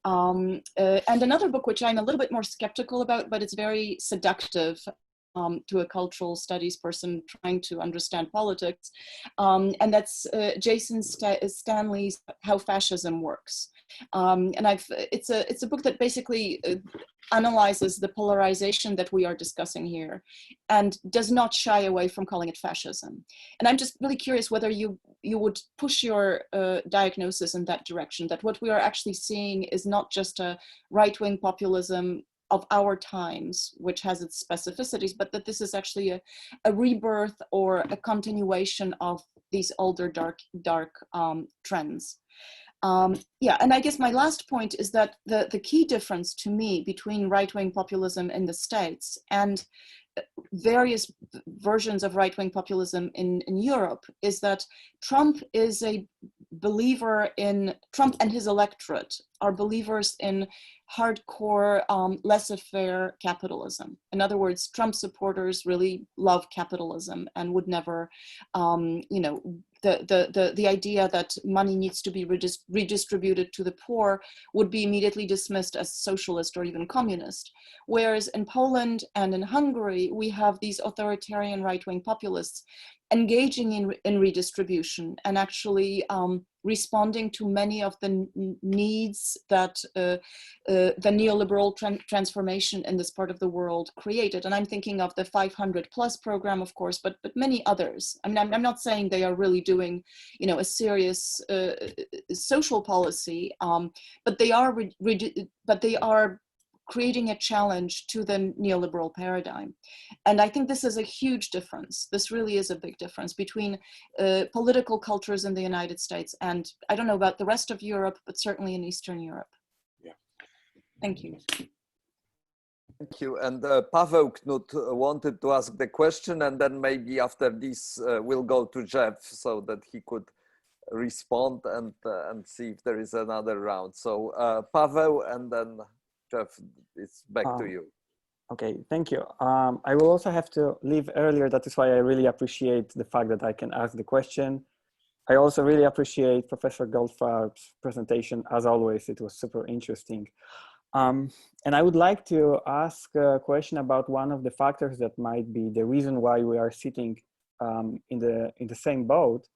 And another book which I'm a little bit more skeptical about, but it's very seductive to a cultural studies person trying to understand politics, and that's Jason Stanley's How Fascism Works. And it's a book that basically analyzes the polarization that we are discussing here and does not shy away from calling it fascism. And I'm just really curious whether you would push your diagnosis in that direction, that what we are actually seeing is not just a right-wing populism of our times, which has its specificities, but that this is actually a rebirth or a continuation of these older dark trends. Yeah, and I guess my last point is that the key difference to me between right-wing populism in the States and various versions of right-wing populism in Europe is that Trump is a believer in, Trump and his electorate are believers in hardcore laissez-faire capitalism. In other words, Trump supporters really love capitalism and would never, you know, the idea that money needs to be redistributed to the poor would be immediately dismissed as socialist or even communist. Whereas in Poland and in Hungary, we have these authoritarian right-wing populists engaging in redistribution and actually responding to many of the needs that the neoliberal transformation in this part of the world created. And I'm thinking of the 500+ program, of course, but many others. I mean, I'm not saying they are really doing, you know, a serious social policy, but they are creating a challenge to the neoliberal paradigm. And I think this is a huge difference. This really is a big difference between political cultures in the United States and, I don't know about the rest of Europe, but certainly in Eastern Europe. Yeah. Thank you. Thank you. And Paweł Knut wanted to ask the question, and then maybe after this we'll go to Jeff so that he could respond and see if there is another round. So Paweł, and then Jeff, it's back to you. Okay, thank you. I will also have to leave earlier. That is why I really appreciate the fact that I can ask the question. I also really appreciate Professor Goldfarb's presentation. As always, it was super interesting. And I would like to ask a question about one of the factors that might be the reason why we are sitting in the same boat.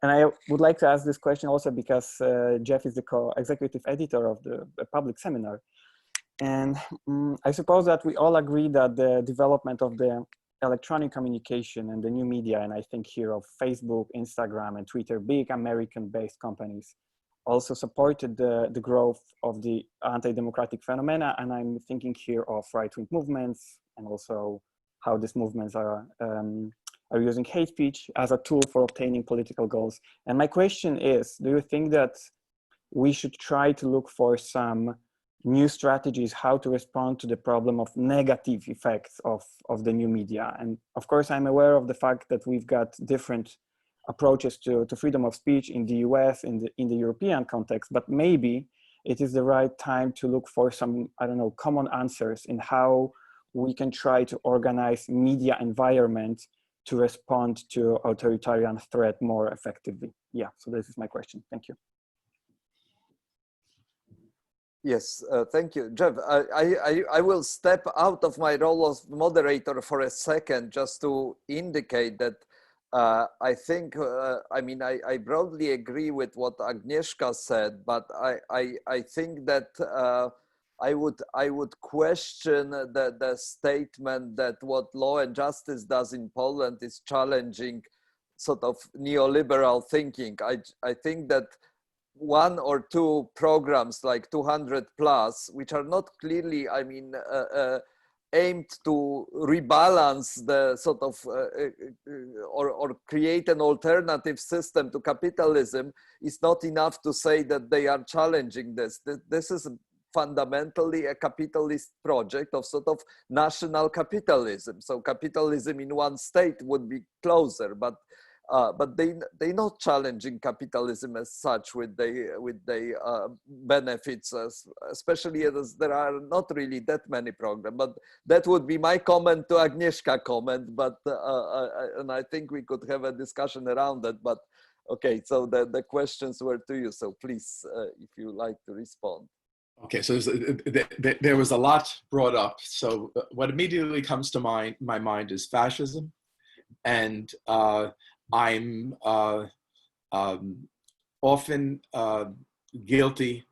And I would like to ask this question also because Jeff is the co-executive editor of the public seminar. And I suppose that we all agree that the development of the electronic communication and the new media, and I think here of Facebook, Instagram, and Twitter, big American-based companies, also supported the growth of the anti-democratic phenomena. And I'm thinking here of right-wing movements, and also how these movements are using hate speech as a tool for obtaining political goals. And my question is, do you think that we should try to look for some new strategies how to respond to the problem of negative effects of the new media? And of course, I'm aware of the fact that we've got different approaches to freedom of speech in the US, in the European context, but maybe it is the right time to look for some, I don't know, common answers in how we can try to organize media environment to respond to authoritarian threat more effectively. Yeah, so this is my question. Thank you. Yes, thank you, Jeff. I will step out of my role as moderator for a second just to indicate that I think, I mean, I broadly agree with what Agnieszka said, but I think that I would question the statement that what Law and Justice does in Poland is challenging sort of neoliberal thinking. I think that one or two programs like 200 plus, which are not clearly, I mean, aimed to rebalance the sort of or create an alternative system to capitalism, is not enough to say that they are challenging this. This is fundamentally a capitalist project of sort of national capitalism. So capitalism in one state would be closer, but they're not challenging capitalism as such with the benefits, especially as there are not really that many programs. But that would be my comment to Agnieszka's comment. But and I think we could have a discussion around that. But okay, so the questions were to you. So please, if you like to respond. Okay, so there was a lot brought up. So what immediately comes to my mind is fascism, and I'm often guilty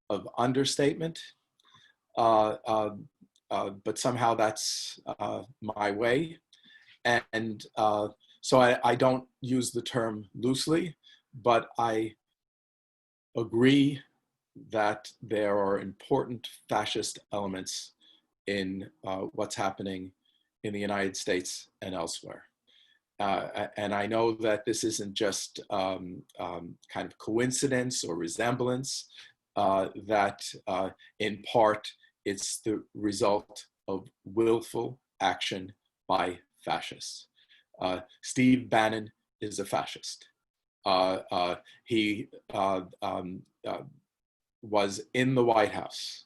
of understatement, but somehow that's my way. And so I don't use the term loosely, but I agree that there are important fascist elements in what's happening in the United States and elsewhere. And I know that this isn't just kind of coincidence or resemblance, that in part it's the result of willful action by fascists. Steve Bannon is a fascist. He was in the White House.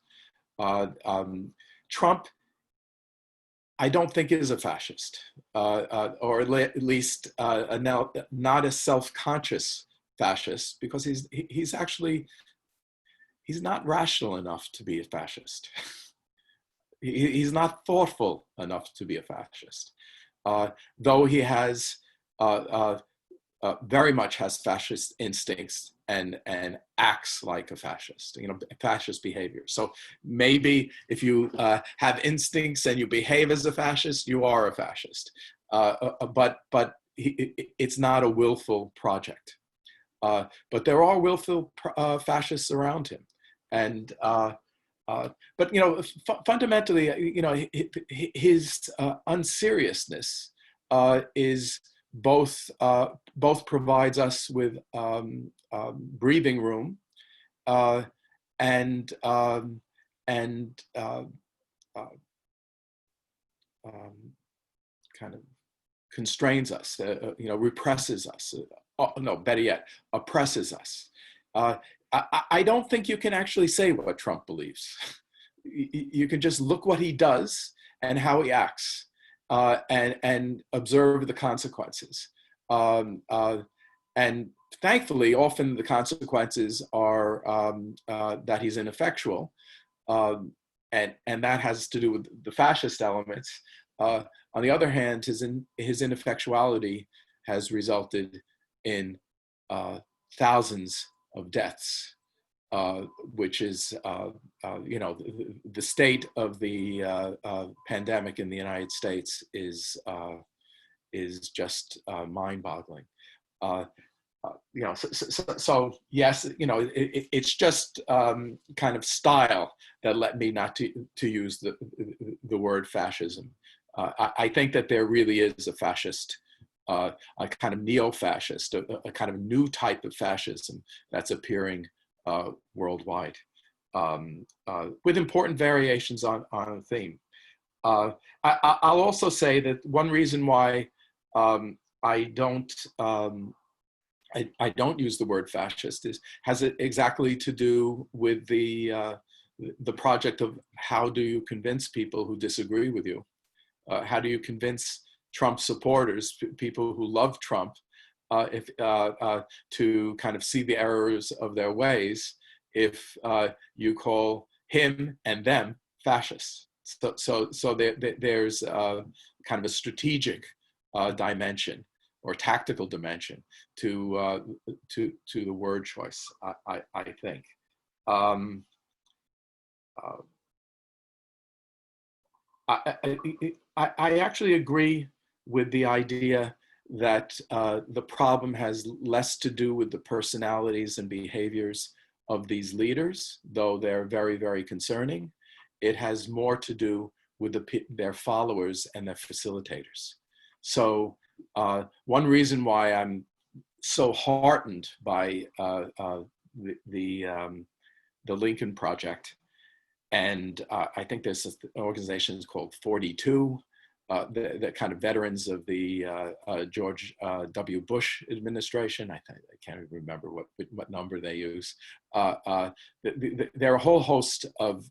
Trump, I don't think is a fascist, or at least not a self-conscious fascist, because he's not rational enough to be a fascist. He's not thoughtful enough to be a fascist, though he has very much has fascist instincts and acts like a fascist, fascist behavior. So maybe if you have instincts and you behave as a fascist, you are a fascist. But it's not a willful project. But there are willful fascists around him. And But fundamentally, his unseriousness is both provides us with breathing room and kind of constrains us, represses us. No, better yet, oppresses us. I don't think you can actually say what Trump believes. You can just look what he does and how he acts, and observe the consequences. And thankfully, often the consequences are that he's ineffectual, and that has to do with the fascist elements. On the other hand, his ineffectuality has resulted in thousands of deaths, which is, the state of the pandemic in the United States is just mind-boggling. So yes, it's just kind of style that led me not to use the word fascism. I think that there really is a fascist, a kind of neo-fascist, a kind of new type of fascism that's appearing worldwide, with important variations on a theme. I'll also say that one reason why I don't use the word fascist has it exactly to do with the project of how do you convince people who disagree with you? How do you convince Trump supporters, people who love Trump, to kind of see the errors of their ways if you call him and them fascists? So there's kind of a strategic dimension or tactical dimension to the word choice, I think. I actually agree with the idea that the problem has less to do with the personalities and behaviors of these leaders, though they're very, very concerning. It has more to do with their followers and their facilitators. So one reason why I'm so heartened by the Lincoln Project, and I think there's an organization called 42, the kind of veterans of the George W. Bush administration. I can't even remember what number they use. There are a whole host of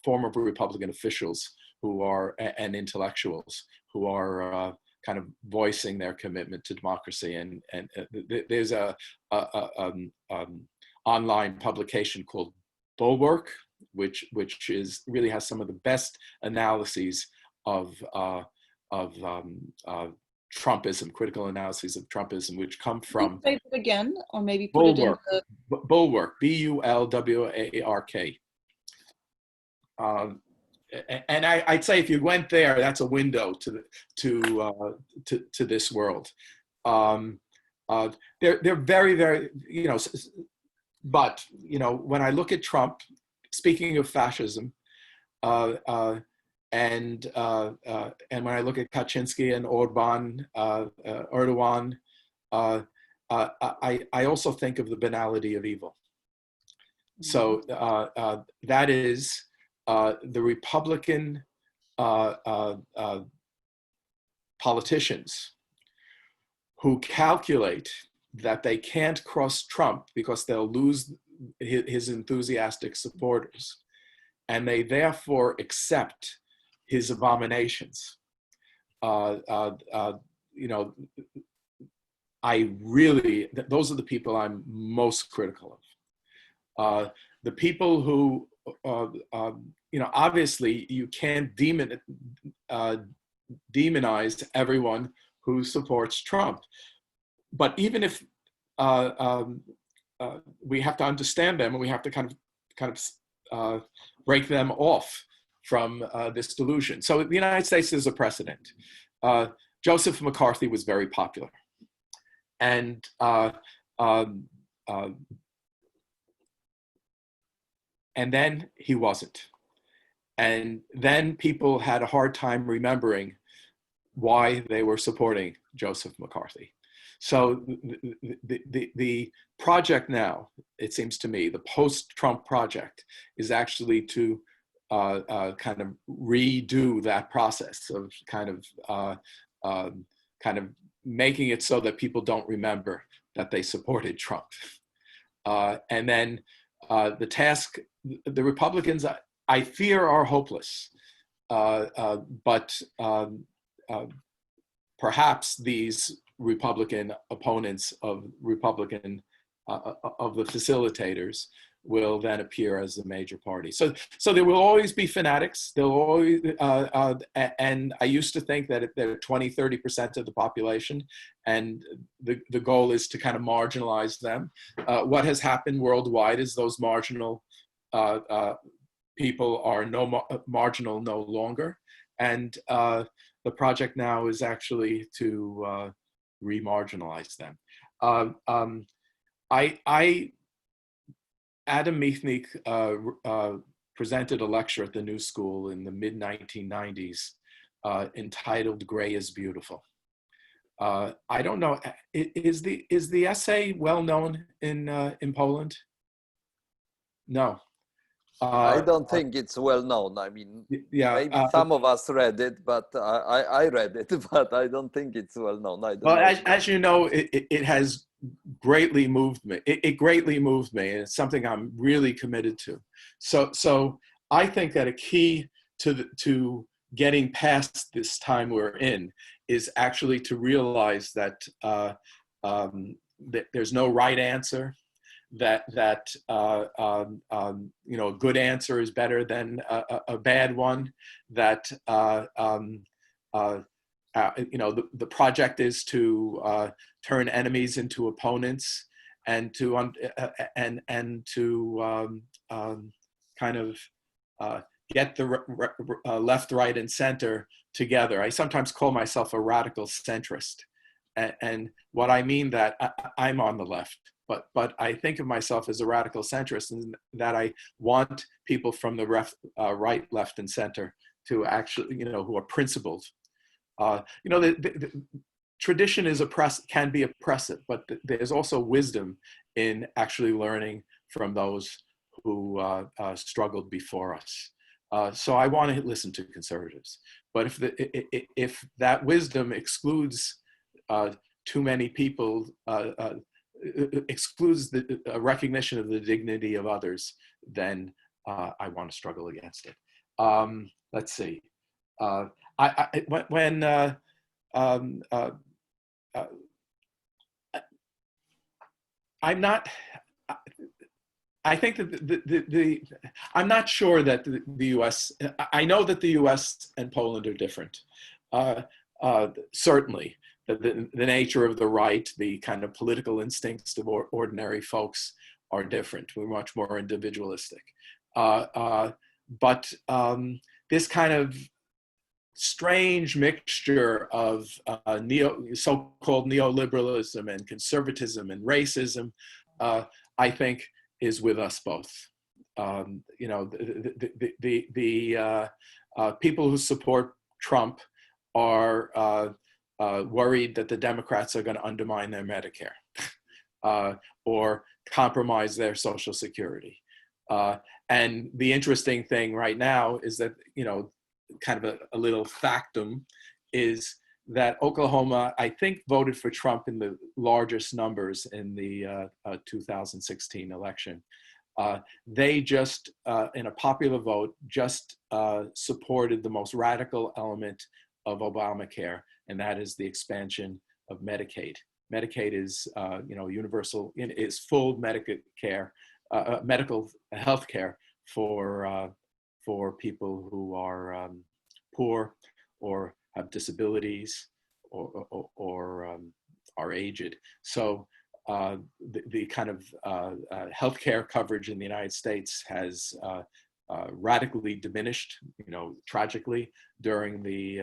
former Republican officials who are, and intellectuals who are kind of voicing their commitment to democracy. And there's a online publication called Bulwark, which really has some of the best analyses of Trumpism, critical analyses of Trumpism, which come from. Say it again, or maybe put Bulwark. it in the Bulwark, BULWARK. And I'd say if you went there, that's a window to this world. They're very, very, but when I look at Trump, speaking of fascism, and when I look at Kaczynski and Erdogan, I also think of the banality of evil. So that is the Republican politicians who calculate that they can't cross Trump because they'll lose his enthusiastic supporters, and they therefore accept his abominations. Those are the people I'm most critical of. The people who, obviously you can't demonize everyone who supports Trump, but even if we have to understand them, and we have to kind of break them off from this delusion. So the United States is a precedent. Joseph McCarthy was very popular, and and then he wasn't. And then people had a hard time remembering why they were supporting Joseph McCarthy. So the project now, it seems to me, the post-Trump project is actually to kind of redo that process of kind of making it so that people don't remember that they supported Trump. And then the task, the Republicans, I fear, are hopeless. But perhaps these Republican opponents of of the facilitators will then appear as the major party. So there will always be fanatics. There'll always, and I used to think that they're 20, 30% of the population, and the goal is to kind of marginalize them. What has happened worldwide is those marginal people are marginal no longer, and the project now is actually to re-marginalize them. Adam Michnik presented a lecture at the New School in the mid-1990s entitled "Gray is Beautiful." I don't know, is the essay well known in Poland? No. I don't think it's well known. I mean, yeah, maybe some of us read it, but I read it, but I don't think it's well known. I don't well, know. as you know, it has greatly moved me. It greatly moved me, and it's something I'm really committed to. So I think that a key to getting past this time we're in is actually to realize that that there's no right answer. That you know, a good answer is better than a bad one. That you know, the project is to turn enemies into opponents, and to kind of get the left, right, and center together. I sometimes call myself a radical centrist, and what I mean that I'm on the left. But I think of myself as a radical centrist, and that I want people from the right, left, and center to actually, you know, who are principled. You know, the tradition is can be oppressive, but there's also wisdom in actually learning from those who struggled before us. So I want to listen to conservatives, but if that wisdom excludes too many people, excludes the recognition of the dignity of others, then I want to struggle against it. Let's see. I'm not. I think that I'm not sure that the U.S. I know that the U.S. and Poland are different. Certainly. The nature of the right, the kind of political instincts of ordinary folks are different. We're much more individualistic. But this kind of strange mixture of so-called neoliberalism and conservatism and racism, I think, is with us both. You know, the people who support Trump are worried that the Democrats are going to undermine their Medicare or compromise their Social Security. And the interesting thing right now is that, you know, kind of a little factum is that Oklahoma, I think, voted for Trump in the largest numbers in the 2016 election. They just, in a popular vote, just supported the most radical element of Obamacare, and that is the expansion of Medicaid. Medicaid is, you know, universal, is full Medicare, medical health care for people who are poor or have disabilities or are aged. So the kind of healthcare coverage in the United States has radically diminished, you know, tragically during the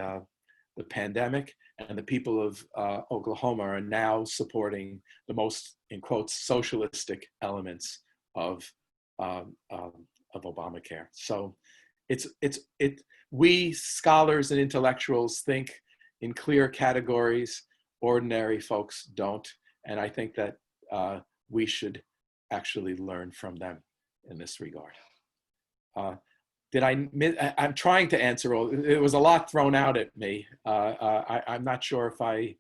pandemic, and the people of Oklahoma are now supporting the most, in quotes, socialistic elements of of Obamacare. So we scholars and intellectuals think in clear categories, ordinary folks don't. And I think that we should actually learn from them in this regard. I'm trying to answer all, it was a lot thrown out at me. I'm not sure if we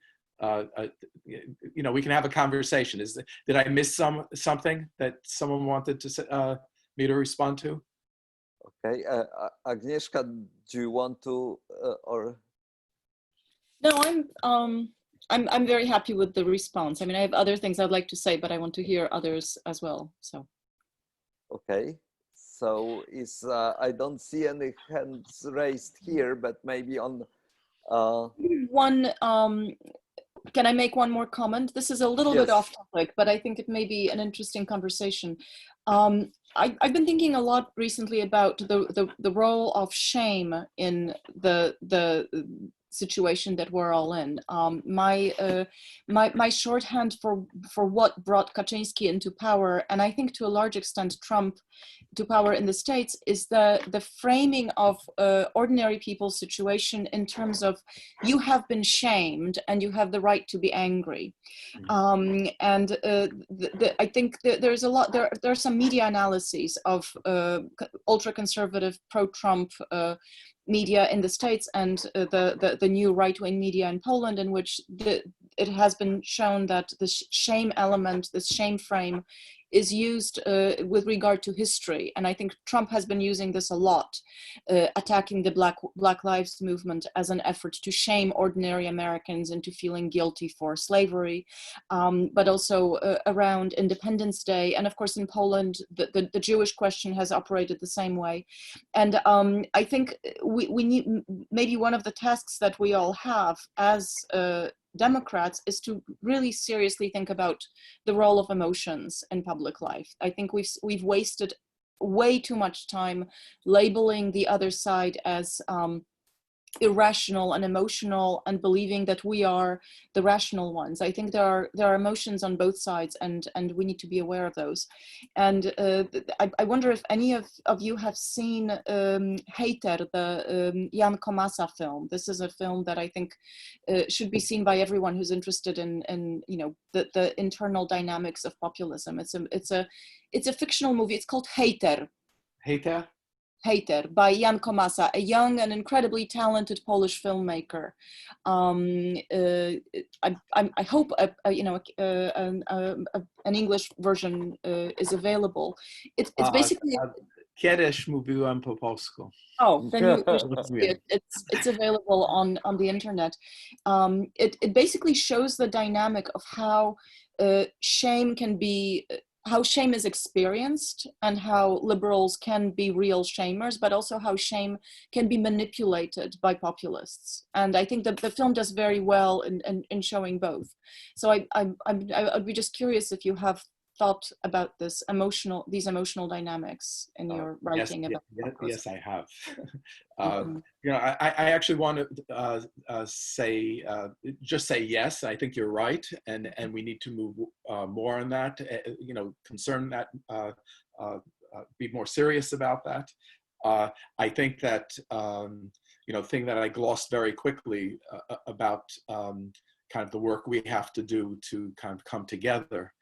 can have a conversation. Did I miss something that someone wanted to me to respond to? Okay, Agnieszka, do you want to or? No, I'm very happy with the response. I mean, I have other things I'd like to say, but I want to hear others as well. So. Okay. So I don't see any hands raised here, but maybe on one. Can I make one more comment? This is a little bit off topic, but I think it may be an interesting conversation. I've been thinking a lot recently about the role of shame in the situation that we're all in. My shorthand for what brought Kaczynski into power, and I think to a large extent Trump to power in the States, is the framing of ordinary people's situation in terms of you have been shamed and you have the right to be angry. I think there's a lot, there are some media analyses of ultra-conservative pro-Trump media in the States and the new right-wing media in Poland, in which it has been shown that the shame element, this shame frame, is used with regard to history. And I think Trump has been using this a lot, attacking the Black Lives Movement as an effort to shame ordinary Americans into feeling guilty for slavery, but also around Independence Day. And of course in Poland, the Jewish question has operated the same way. And I think we need, maybe one of the tasks that we all have as Democrats is to really seriously think about the role of emotions in public life. I think we've wasted way too much time labeling the other side as irrational and emotional and believing that we are the rational ones. I think there are emotions on both sides, and we need to be aware of those. And I wonder if any of you have seen Hater, the Jan Komasa film. This is a film that I think should be seen by everyone who's interested in the internal dynamics of populism. It's a fictional movie. It's called Hater. Hater by Jan Komasa, a young and incredibly talented Polish filmmaker. I hope an English version is available. It's basically. Kiedyś mówiłem po polsku. Oh, then you should see it. It's available on the internet. It basically shows the dynamic of how shame can be. How shame is experienced and how liberals can be real shamers, but also how shame can be manipulated by populists. And I think that the film does very well in showing both. So I'd be just curious if you have thought about these emotional dynamics in your writing. Yes, I have. I actually want to say yes. I think you're right, and we need to move more on that. Concern that, be more serious about that. I think that thing that I glossed very quickly about kind of the work we have to do to kind of come together.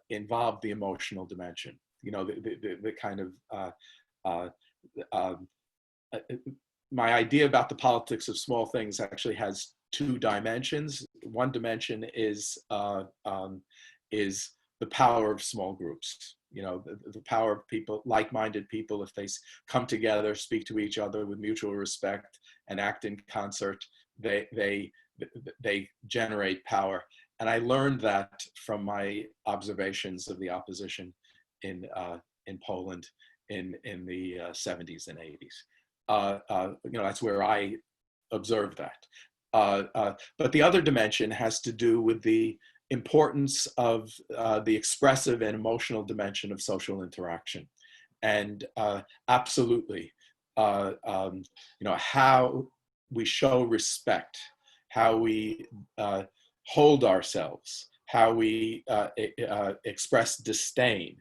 Involve the emotional dimension, the kind of my idea about the politics of small things actually has two dimensions. One dimension is the power of small groups. The power of people, like-minded people, if they come together, speak to each other with mutual respect, and act in concert, they generate power. And I learned that from my observations of the opposition in Poland in the 70s and 80s. That's where I observed that. But the other dimension has to do with the importance of the expressive and emotional dimension of social interaction. And absolutely, how we show respect, how we hold ourselves, how we express disdain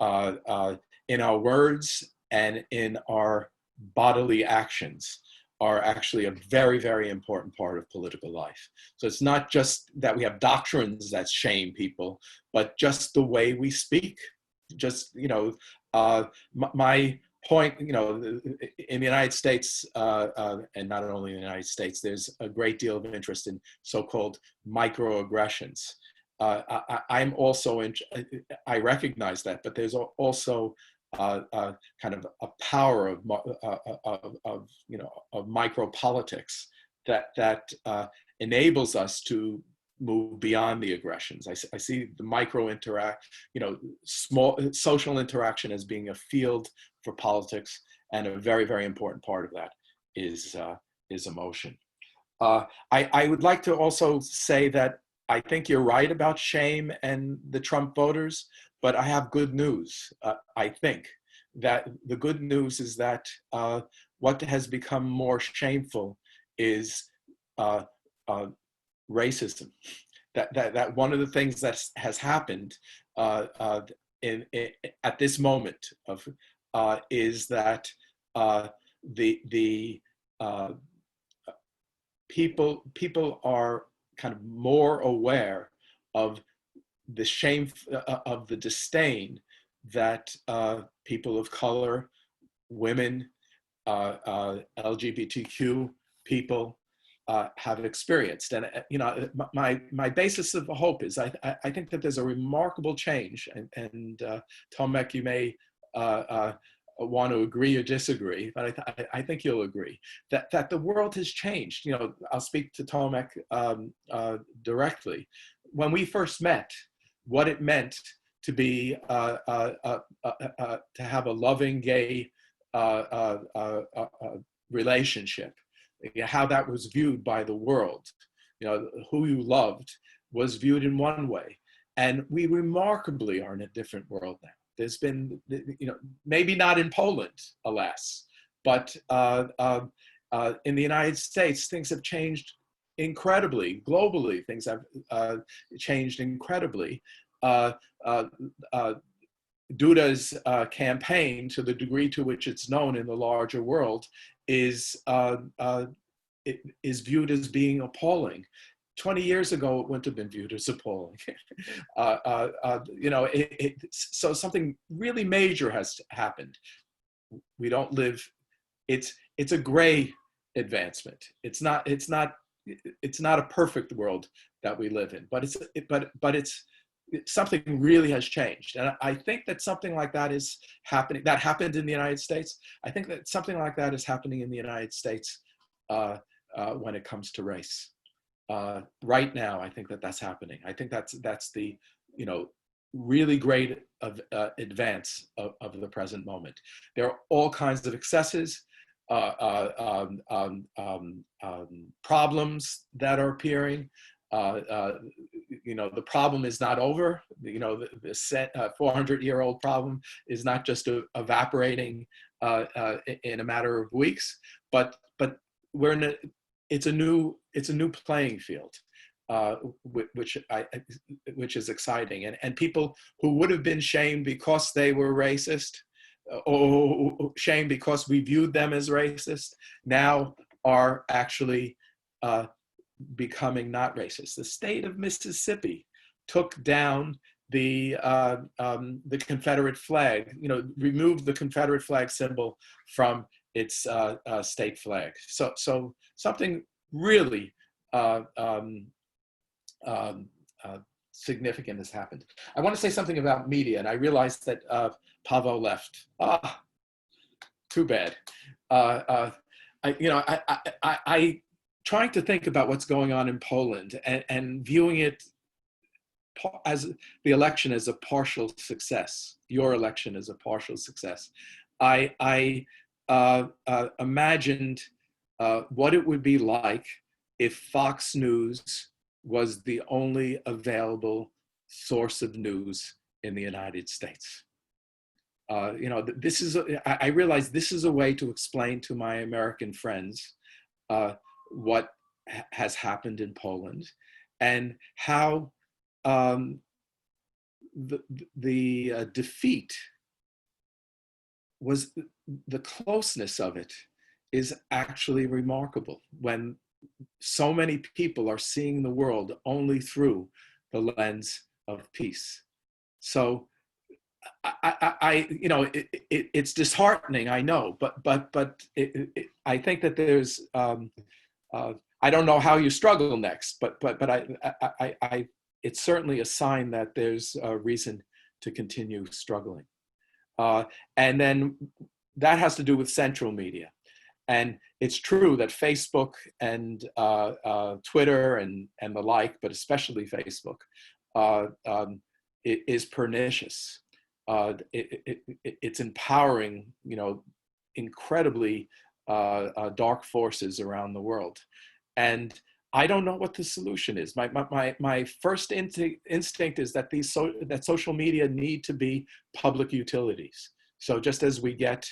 in our words and in our bodily actions are actually a very, very important part of political life. So it's not just that we have doctrines that shame people, but just the way we speak. Just, my point, in the United States, and not only in the United States, there's a great deal of interest in so-called microaggressions. I'm also, I recognize that, but there's also kind of a power of micropolitics that enables us to move beyond the aggressions. I see the small social interaction as being a field for politics, and a very, very important part of that is emotion. I would like to also say that I think you're right about shame and the Trump voters, but I have good news. I think that the good news is that what has become more shameful is racism. That one of the things that has happened at this moment is that the people are kind of more aware of the shame, of the disdain that people of color, women, LGBTQ people have experienced. And my basis of hope is I think that there's a remarkable change, and Tomek, you may want to agree or disagree, but I think you'll agree that the world has changed. I'll speak to Tomek directly. When we first met, what it meant to be to have a loving gay relationship, how that was viewed by the world, who you loved was viewed in one way, and we remarkably are in a different world now. There's been, maybe not in Poland, alas, but in the United States, things have changed incredibly. Globally, things have changed incredibly. Duda's campaign, to the degree to which it's known in the larger world, is viewed as being appalling. 20 years ago, it wouldn't have been viewed as appalling. So something really major has happened. We don't live. It's a gray advancement. It's not a perfect world that we live in, but it's something really has changed. And I think that something like that is happening. That happened in the United States. I think that something like that is happening in the United States when it comes to race. Right now, I think that's happening. I think that's the really great advance of the present moment. There are all kinds of excesses, problems that are appearing. The problem is not over. The 400-year-old problem is not just evaporating in a matter of weeks, but we're in it's a new playing field, which is exciting. And people who would have been shamed because they were racist, or shamed because we viewed them as racist, now are actually becoming not racist. The state of Mississippi took down the Confederate flag, removed the Confederate flag symbol from its state flag. So something really significant has happened. I want to say something about media, and I realized that Pavel left. Too bad. I trying to think about what's going on in Poland and viewing it as the election as a partial success, your election as a partial success. I imagined what it would be like if Fox News was the only available source of news in the United States. This is, I realize this is a way to explain to my American friends what has happened in Poland and how the defeat was the closeness of it is actually remarkable when so many people are seeing the world only through the lens of peace. So it's disheartening, I know, but I think that there's, I don't know how you struggle next, but it's certainly a sign that there's a reason to continue struggling. And then that has to do with central media. And it's true that Facebook and Twitter and the like, but especially Facebook, it is pernicious. It's empowering, incredibly dark forces around the world. And I don't know what the solution is. My first instinct is that that social media need to be public utilities. So just as we get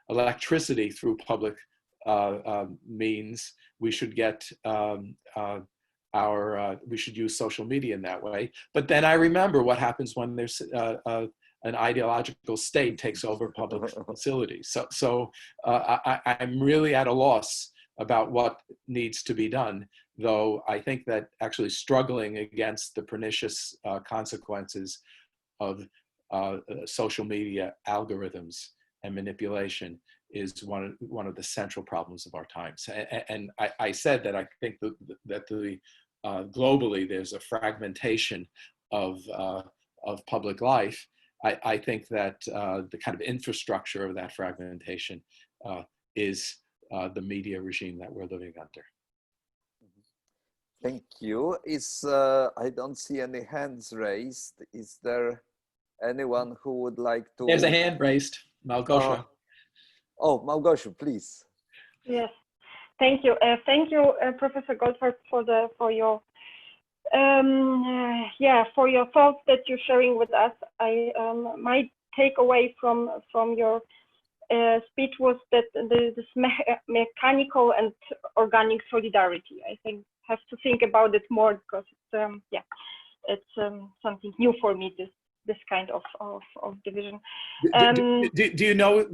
electricity through public means, we should get we should use social media in that way. But then I remember what happens when there's an ideological state takes over public facilities. So I'm really at a loss about what needs to be done, though I think that actually struggling against the pernicious consequences of social media algorithms and manipulation is one of the central problems of our times. And I said that I think that globally there's a fragmentation of public life. I think that the kind of infrastructure of that fragmentation is the media regime that we're living under. Thank you. I don't see any hands raised. Is there anyone who would like to? There's a hand raised, Małgosia. Małgosia, please. Yes, thank you. Thank you, Professor Goldfarb, for your thoughts that you're sharing with us. My takeaway from your speech was that this mechanical and organic solidarity. I think have to think about it more because it's something new for me. This kind of division. Do you know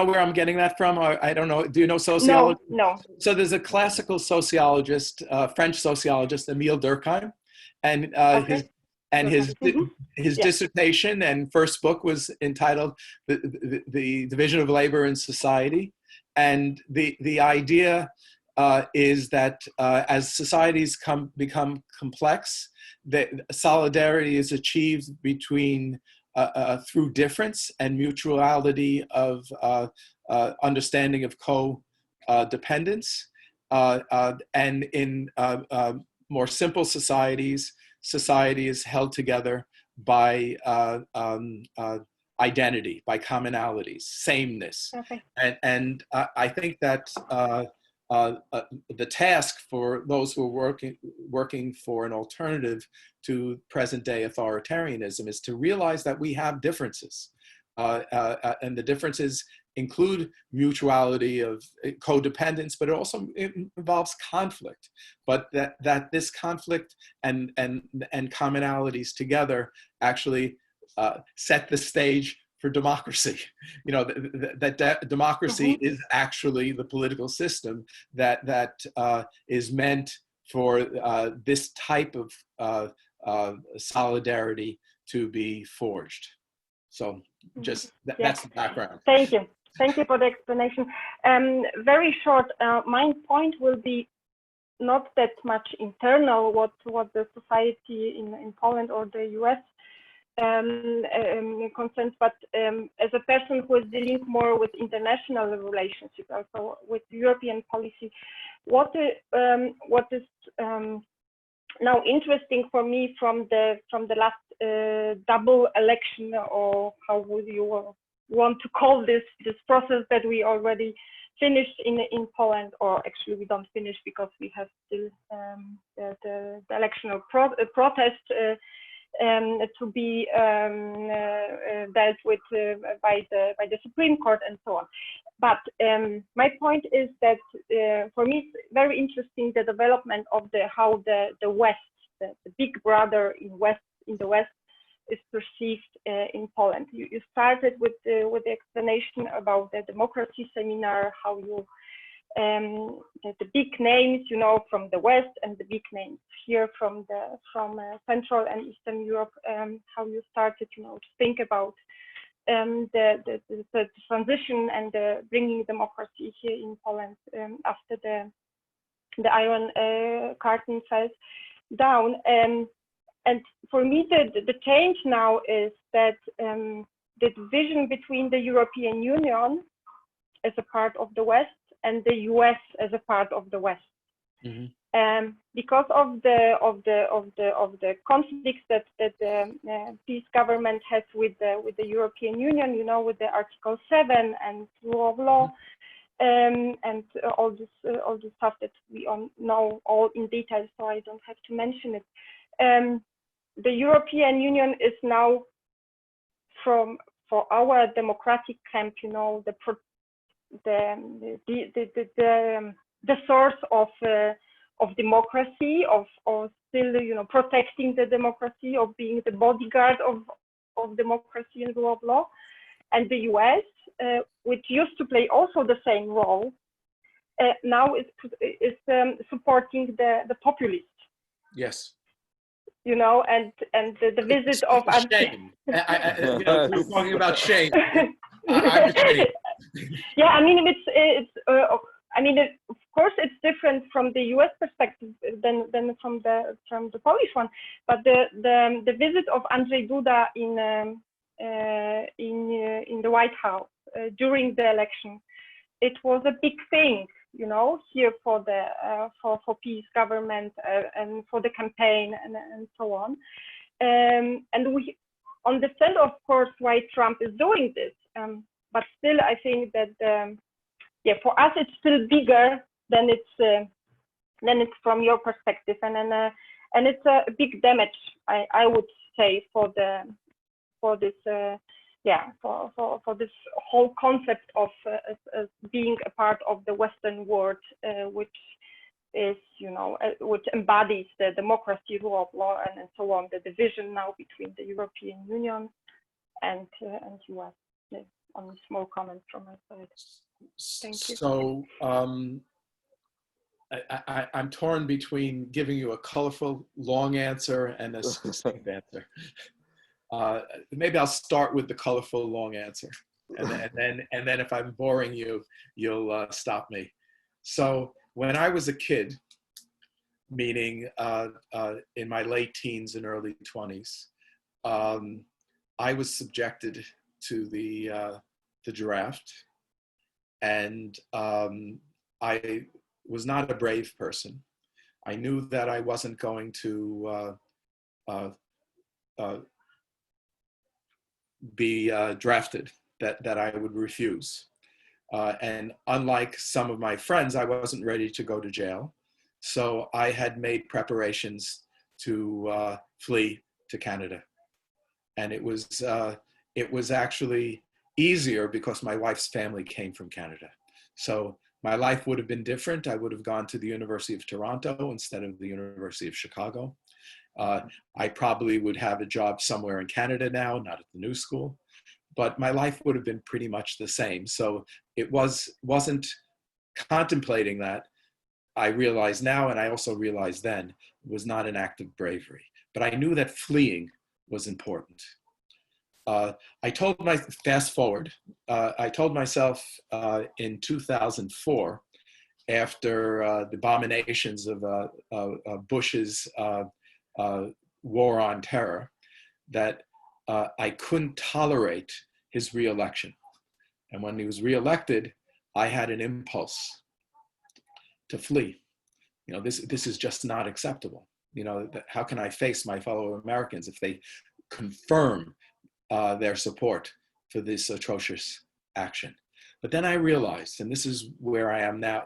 where I'm getting that from? Or I don't know. Do you know sociology? No. So there's a classical sociologist, French sociologist, Émile Durkheim, and his dissertation and first book was entitled "The Division of Labor in Society," and the idea is that as societies become complex, that solidarity is achieved between through difference and mutuality of understanding of co-dependence. And in more simple societies, society is held together by identity, by commonalities, sameness. Okay. And I think that the task for those who are working for an alternative to present-day authoritarianism is to realize that we have differences, and the differences include mutuality of codependence, but it also involves conflict. But that this conflict and commonalities together actually set the stage for democracy. That democracy is actually the political system that is meant for this type of solidarity to be forged. So just that's the background. Thank you. Thank you for the explanation. Very short, my point will be not that much internal what the society in Poland or the US concerns, but as a person who is dealing more with international relationships, also with European policy, what is now interesting for me from the last double election, or how would you want to call this process that we already finished in Poland, or actually we don't finish because we have still the electoral protest to be dealt with by the Supreme Court and so on. But my point is that for me it's very interesting the development of how the West, the big brother in the West, is perceived in Poland. You started with the explanation about the democracy seminar, how you the big names, you know, from the West, and the big names here from Central and Eastern Europe, how you started, you know, to think about the transition and the bringing democracy here in Poland after the Iron Curtain fell down. And for me, the change now is that the division between the European Union as a part of the West and the US as a part of the West, because of the conflicts that the peace government has with the European Union, you know, with the Article 7 and rule of law, and all this stuff that we all know all in detail, so I don't have to mention it. The European Union is now, for our democratic camp, you know, the source of democracy, of still, you know, protecting the democracy, of being the bodyguard of democracy and rule of law. And the US, which used to play also the same role, now is supporting the populists. Yes. You know, and the visit of shame. You know, we're talking about shame. I'm ashamed. Yeah, I mean, I mean, of course, it's different from the U.S. perspective than from the Polish one. But the visit of Andrzej Duda in the White House during the election, it was a big thing, you know, here for peace government and for the campaign and so on. And we understand, of course, why Trump is doing this. But still, I think that yeah, for us it's still bigger than it's from your perspective, and it's a big damage, I would say, for this whole concept of being a part of the Western world, which is, you know, which embodies the democracy, rule of law, and so on. The division now between the European Union and US. Yeah, only small comment from my side. Thank you. So I'm torn between giving you a colorful, long answer and a succinct answer. Maybe I'll start with the colorful, long answer, and then if I'm boring you, you'll stop me. So when I was a kid, meaning in my late teens and early 20s, I was subjected to the draft, and I was not a brave person. I knew that I wasn't going to be drafted, that I would refuse. And unlike some of my friends, I wasn't ready to go to jail. So I had made preparations to flee to Canada. And it was actually easier because my wife's family came from Canada. So my life would have been different. I would have gone to the University of Toronto instead of the University of Chicago. I probably would have a job somewhere in Canada now, not at the new school, but my life would have been pretty much the same. So it wasn't contemplating that. I realize now, and I also realized then, was not an act of bravery. But I knew that fleeing was important. I told I told myself in 2004, after the abominations of Bush's war on terror, that I couldn't tolerate his reelection. And when he was reelected, I had an impulse to flee. You know, this is just not acceptable. You know, how can I face my fellow Americans if they confirm their support for this atrocious action? But then I realized, and this is where I am now,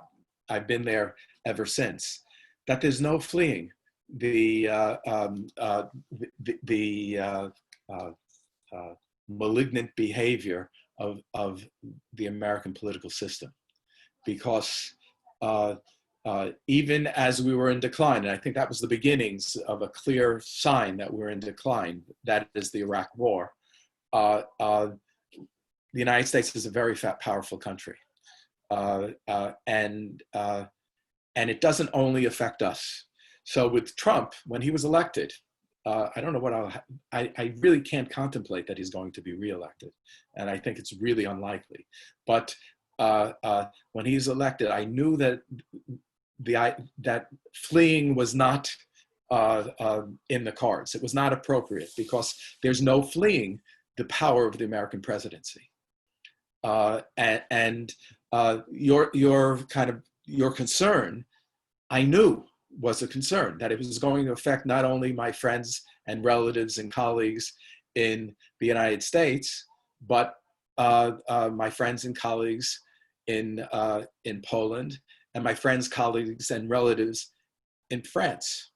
I've been there ever since, that there's no fleeing the malignant behavior of the American political system, because even as we were in decline. And I think that was the beginnings of a clear sign that we're in decline. That is the Iraq War. The United States is a very powerful country. And it doesn't only affect us. So with Trump, when he was elected, I don't know what I really can't contemplate that he's going to be reelected. And I think it's really unlikely. But when he's elected, I knew that that fleeing was not in the cards. It was not appropriate because there's no fleeing the power of the American presidency. Your concern, I knew was a concern, that it was going to affect not only my friends and relatives and colleagues in the United States, but my friends and colleagues in Poland, and my friends, colleagues, and relatives in France,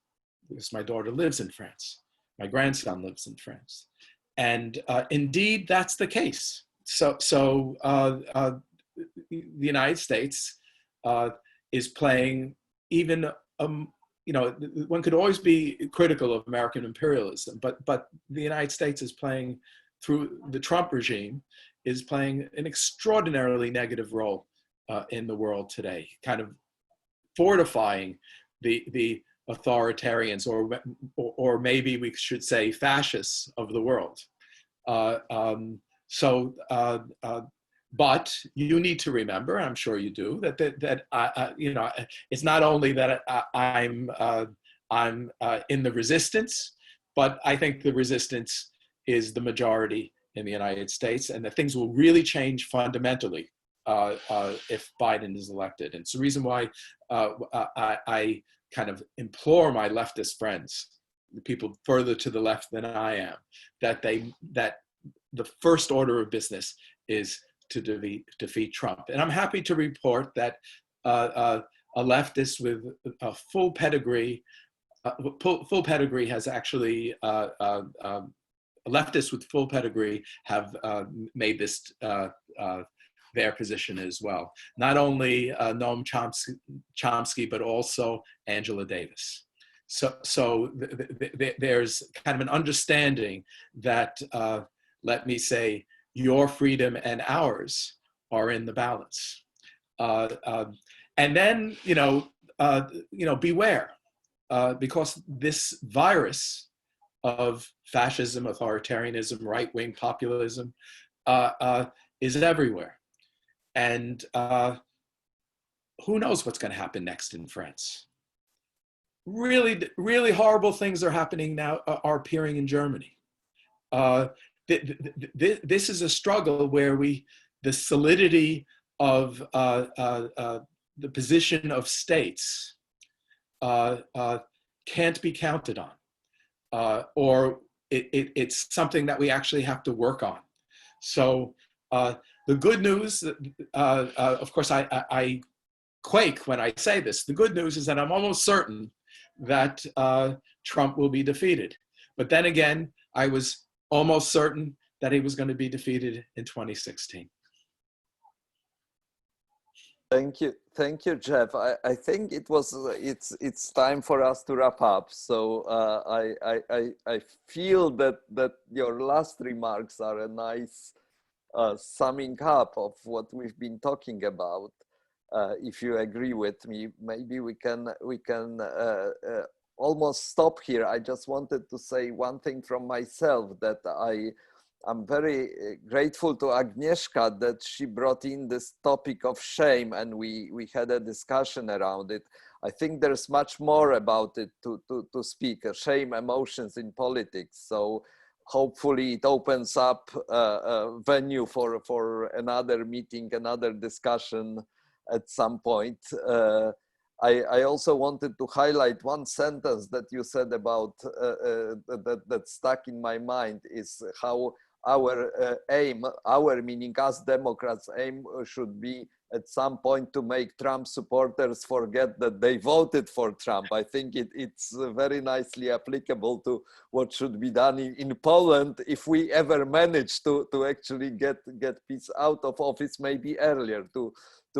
because my daughter lives in France. My grandson lives in France. And indeed, that's the case. So the United States is playing even, one could always be critical of American imperialism, but the United States is playing, through the Trump regime, is playing an extraordinarily negative role in the world today, kind of fortifying the authoritarians, or maybe we should say fascists of the world. But you need to remember, I'm sure you do, that it's not only that I'm in the resistance, but I think the resistance is the majority in the United States, and that things will really change fundamentally if Biden is elected. And it's the reason why I kind of implore my leftist friends, the people further to the left than I am, that the first order of business is to defeat Trump. And I'm happy to report that a leftist with a full pedigree has actually, leftists with full pedigree have made this their position as well. Not only Noam Chomsky, but also Angela Davis. So there's kind of an understanding that, let me say, your freedom and ours are in the balance. And then, beware, because this virus of fascism, authoritarianism, right-wing populism is everywhere. And who knows what's going to happen next in France? Really, really horrible things are happening now, are appearing in Germany. This is a struggle where the solidity of the position of states can't be counted on, or it's something that we actually have to work on. So the good news, of course, I quake when I say this. The good news is that I'm almost certain that Trump will be defeated. But then again, I was almost certain that he was going to be defeated in 2016. Thank you, Jeff. I think it's time for us to wrap up. So I feel that your last remarks are a nice summing up of what we've been talking about. If you agree with me, maybe we can almost stop here. I just wanted to say one thing from myself, that I'm very grateful to Agnieszka that she brought in this topic of shame, and we had a discussion around it. I think there's much more about it to speak, shame, emotions in politics. So hopefully it opens up a venue for another meeting, another discussion at some point. I also wanted to highlight one sentence that you said about that stuck in my mind, is how our aim, our meaning us Democrats, aim should be at some point to make Trump supporters forget that they voted for Trump. I think it's very nicely applicable to what should be done in Poland if we ever manage to actually get peace out of office, maybe earlier, to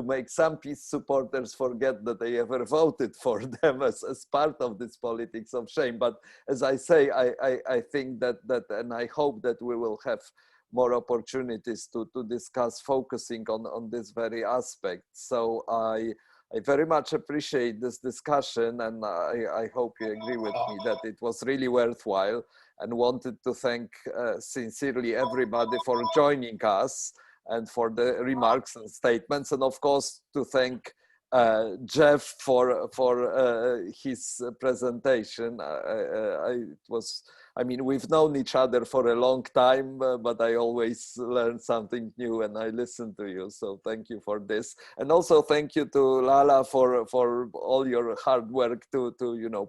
make some peace supporters forget that they ever voted for them as part of this politics of shame. But as I say, I think that and I hope that we will have more opportunities to discuss focusing on this very aspect. So I very much appreciate this discussion, and I hope you agree with me that it was really worthwhile, and wanted to thank sincerely everybody for joining us and for the remarks and statements, and of course to thank Jeff for his presentation. I mean, we've known each other for a long time, but I always learn something new and I listen to you. So thank you for this. And also thank you to Lala for all your hard work to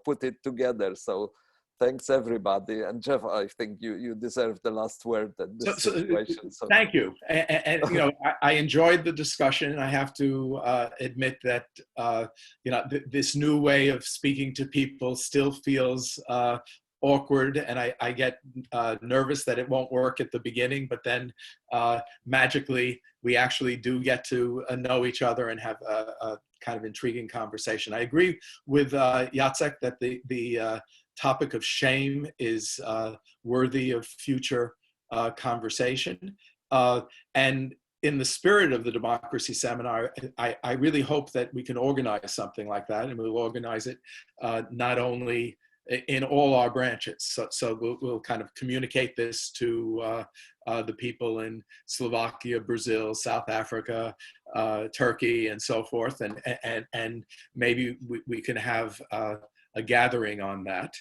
put it together. So thanks everybody. And Jeff, I think you deserve the last word at this situation. So thank you. And I enjoyed the discussion. I have to admit that this new way of speaking to people still feels awkward, and I get nervous that it won't work at the beginning, but then magically we actually do get to know each other and have a kind of intriguing conversation. I agree with Jacek that the topic of shame is worthy of future conversation. And in the spirit of the democracy seminar, I really hope that we can organize something like that, and we'll organize it not only in all our branches. So we'll kind of communicate this to the people in Slovakia, Brazil, South Africa, Turkey, and so forth. And maybe we can have a gathering on that.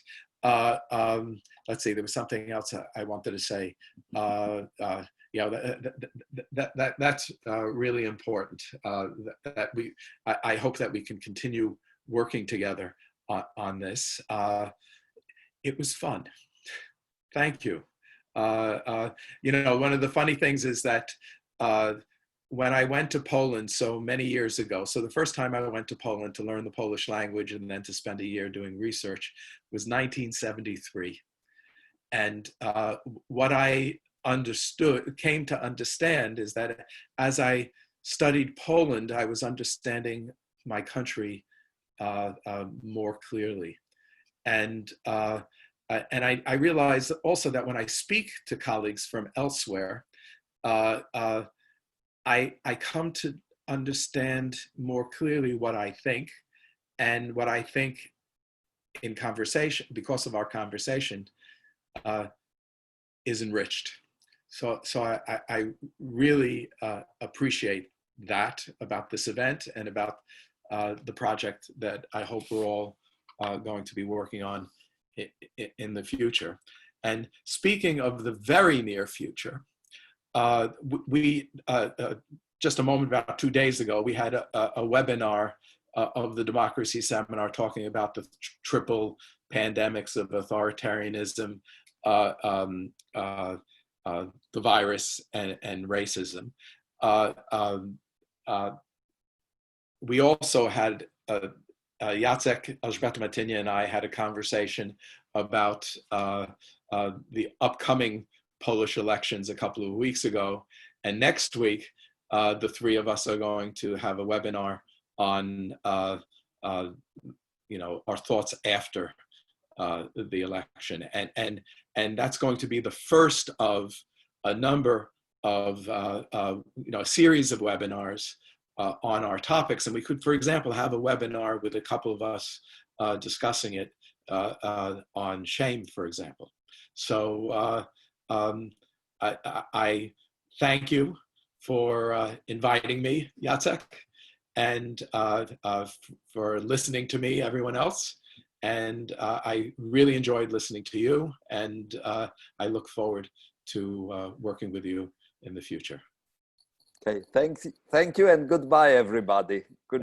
Let's see, there was something else I wanted to say. That's really important. I hope that we can continue working together on this. It was fun. Thank you. One of the funny things is that when I went to Poland so many years ago, so the first time I went to Poland to learn the Polish language and then to spend a year doing research was 1973. And what I came to understand is that as I studied Poland, I was understanding my country more clearly. And I realized also that when I speak to colleagues from elsewhere, I come to understand more clearly what I think, and what I think in conversation, because of our conversation, is enriched. So I really appreciate that about this event and about the project that I hope we're all going to be working on in the future. And speaking of the very near future, we just a moment, about 2 days ago, we had a webinar of the Democracy Seminar talking about the triple pandemics of authoritarianism, the virus, and racism. We also had Jacek, Elżbieta Matynia, and I had a conversation about the upcoming Polish elections a couple of weeks ago. And next week, the three of us are going to have a webinar on our thoughts after the election. And that's going to be the first of a number of, a series of webinars on our topics. And we could, for example, have a webinar with a couple of us discussing it on shame, for example. So I thank you for inviting me, Jacek, and for listening to me, everyone else. And I really enjoyed listening to you, and I look forward to working with you in the future. Okay, thank you, and goodbye, everybody. Good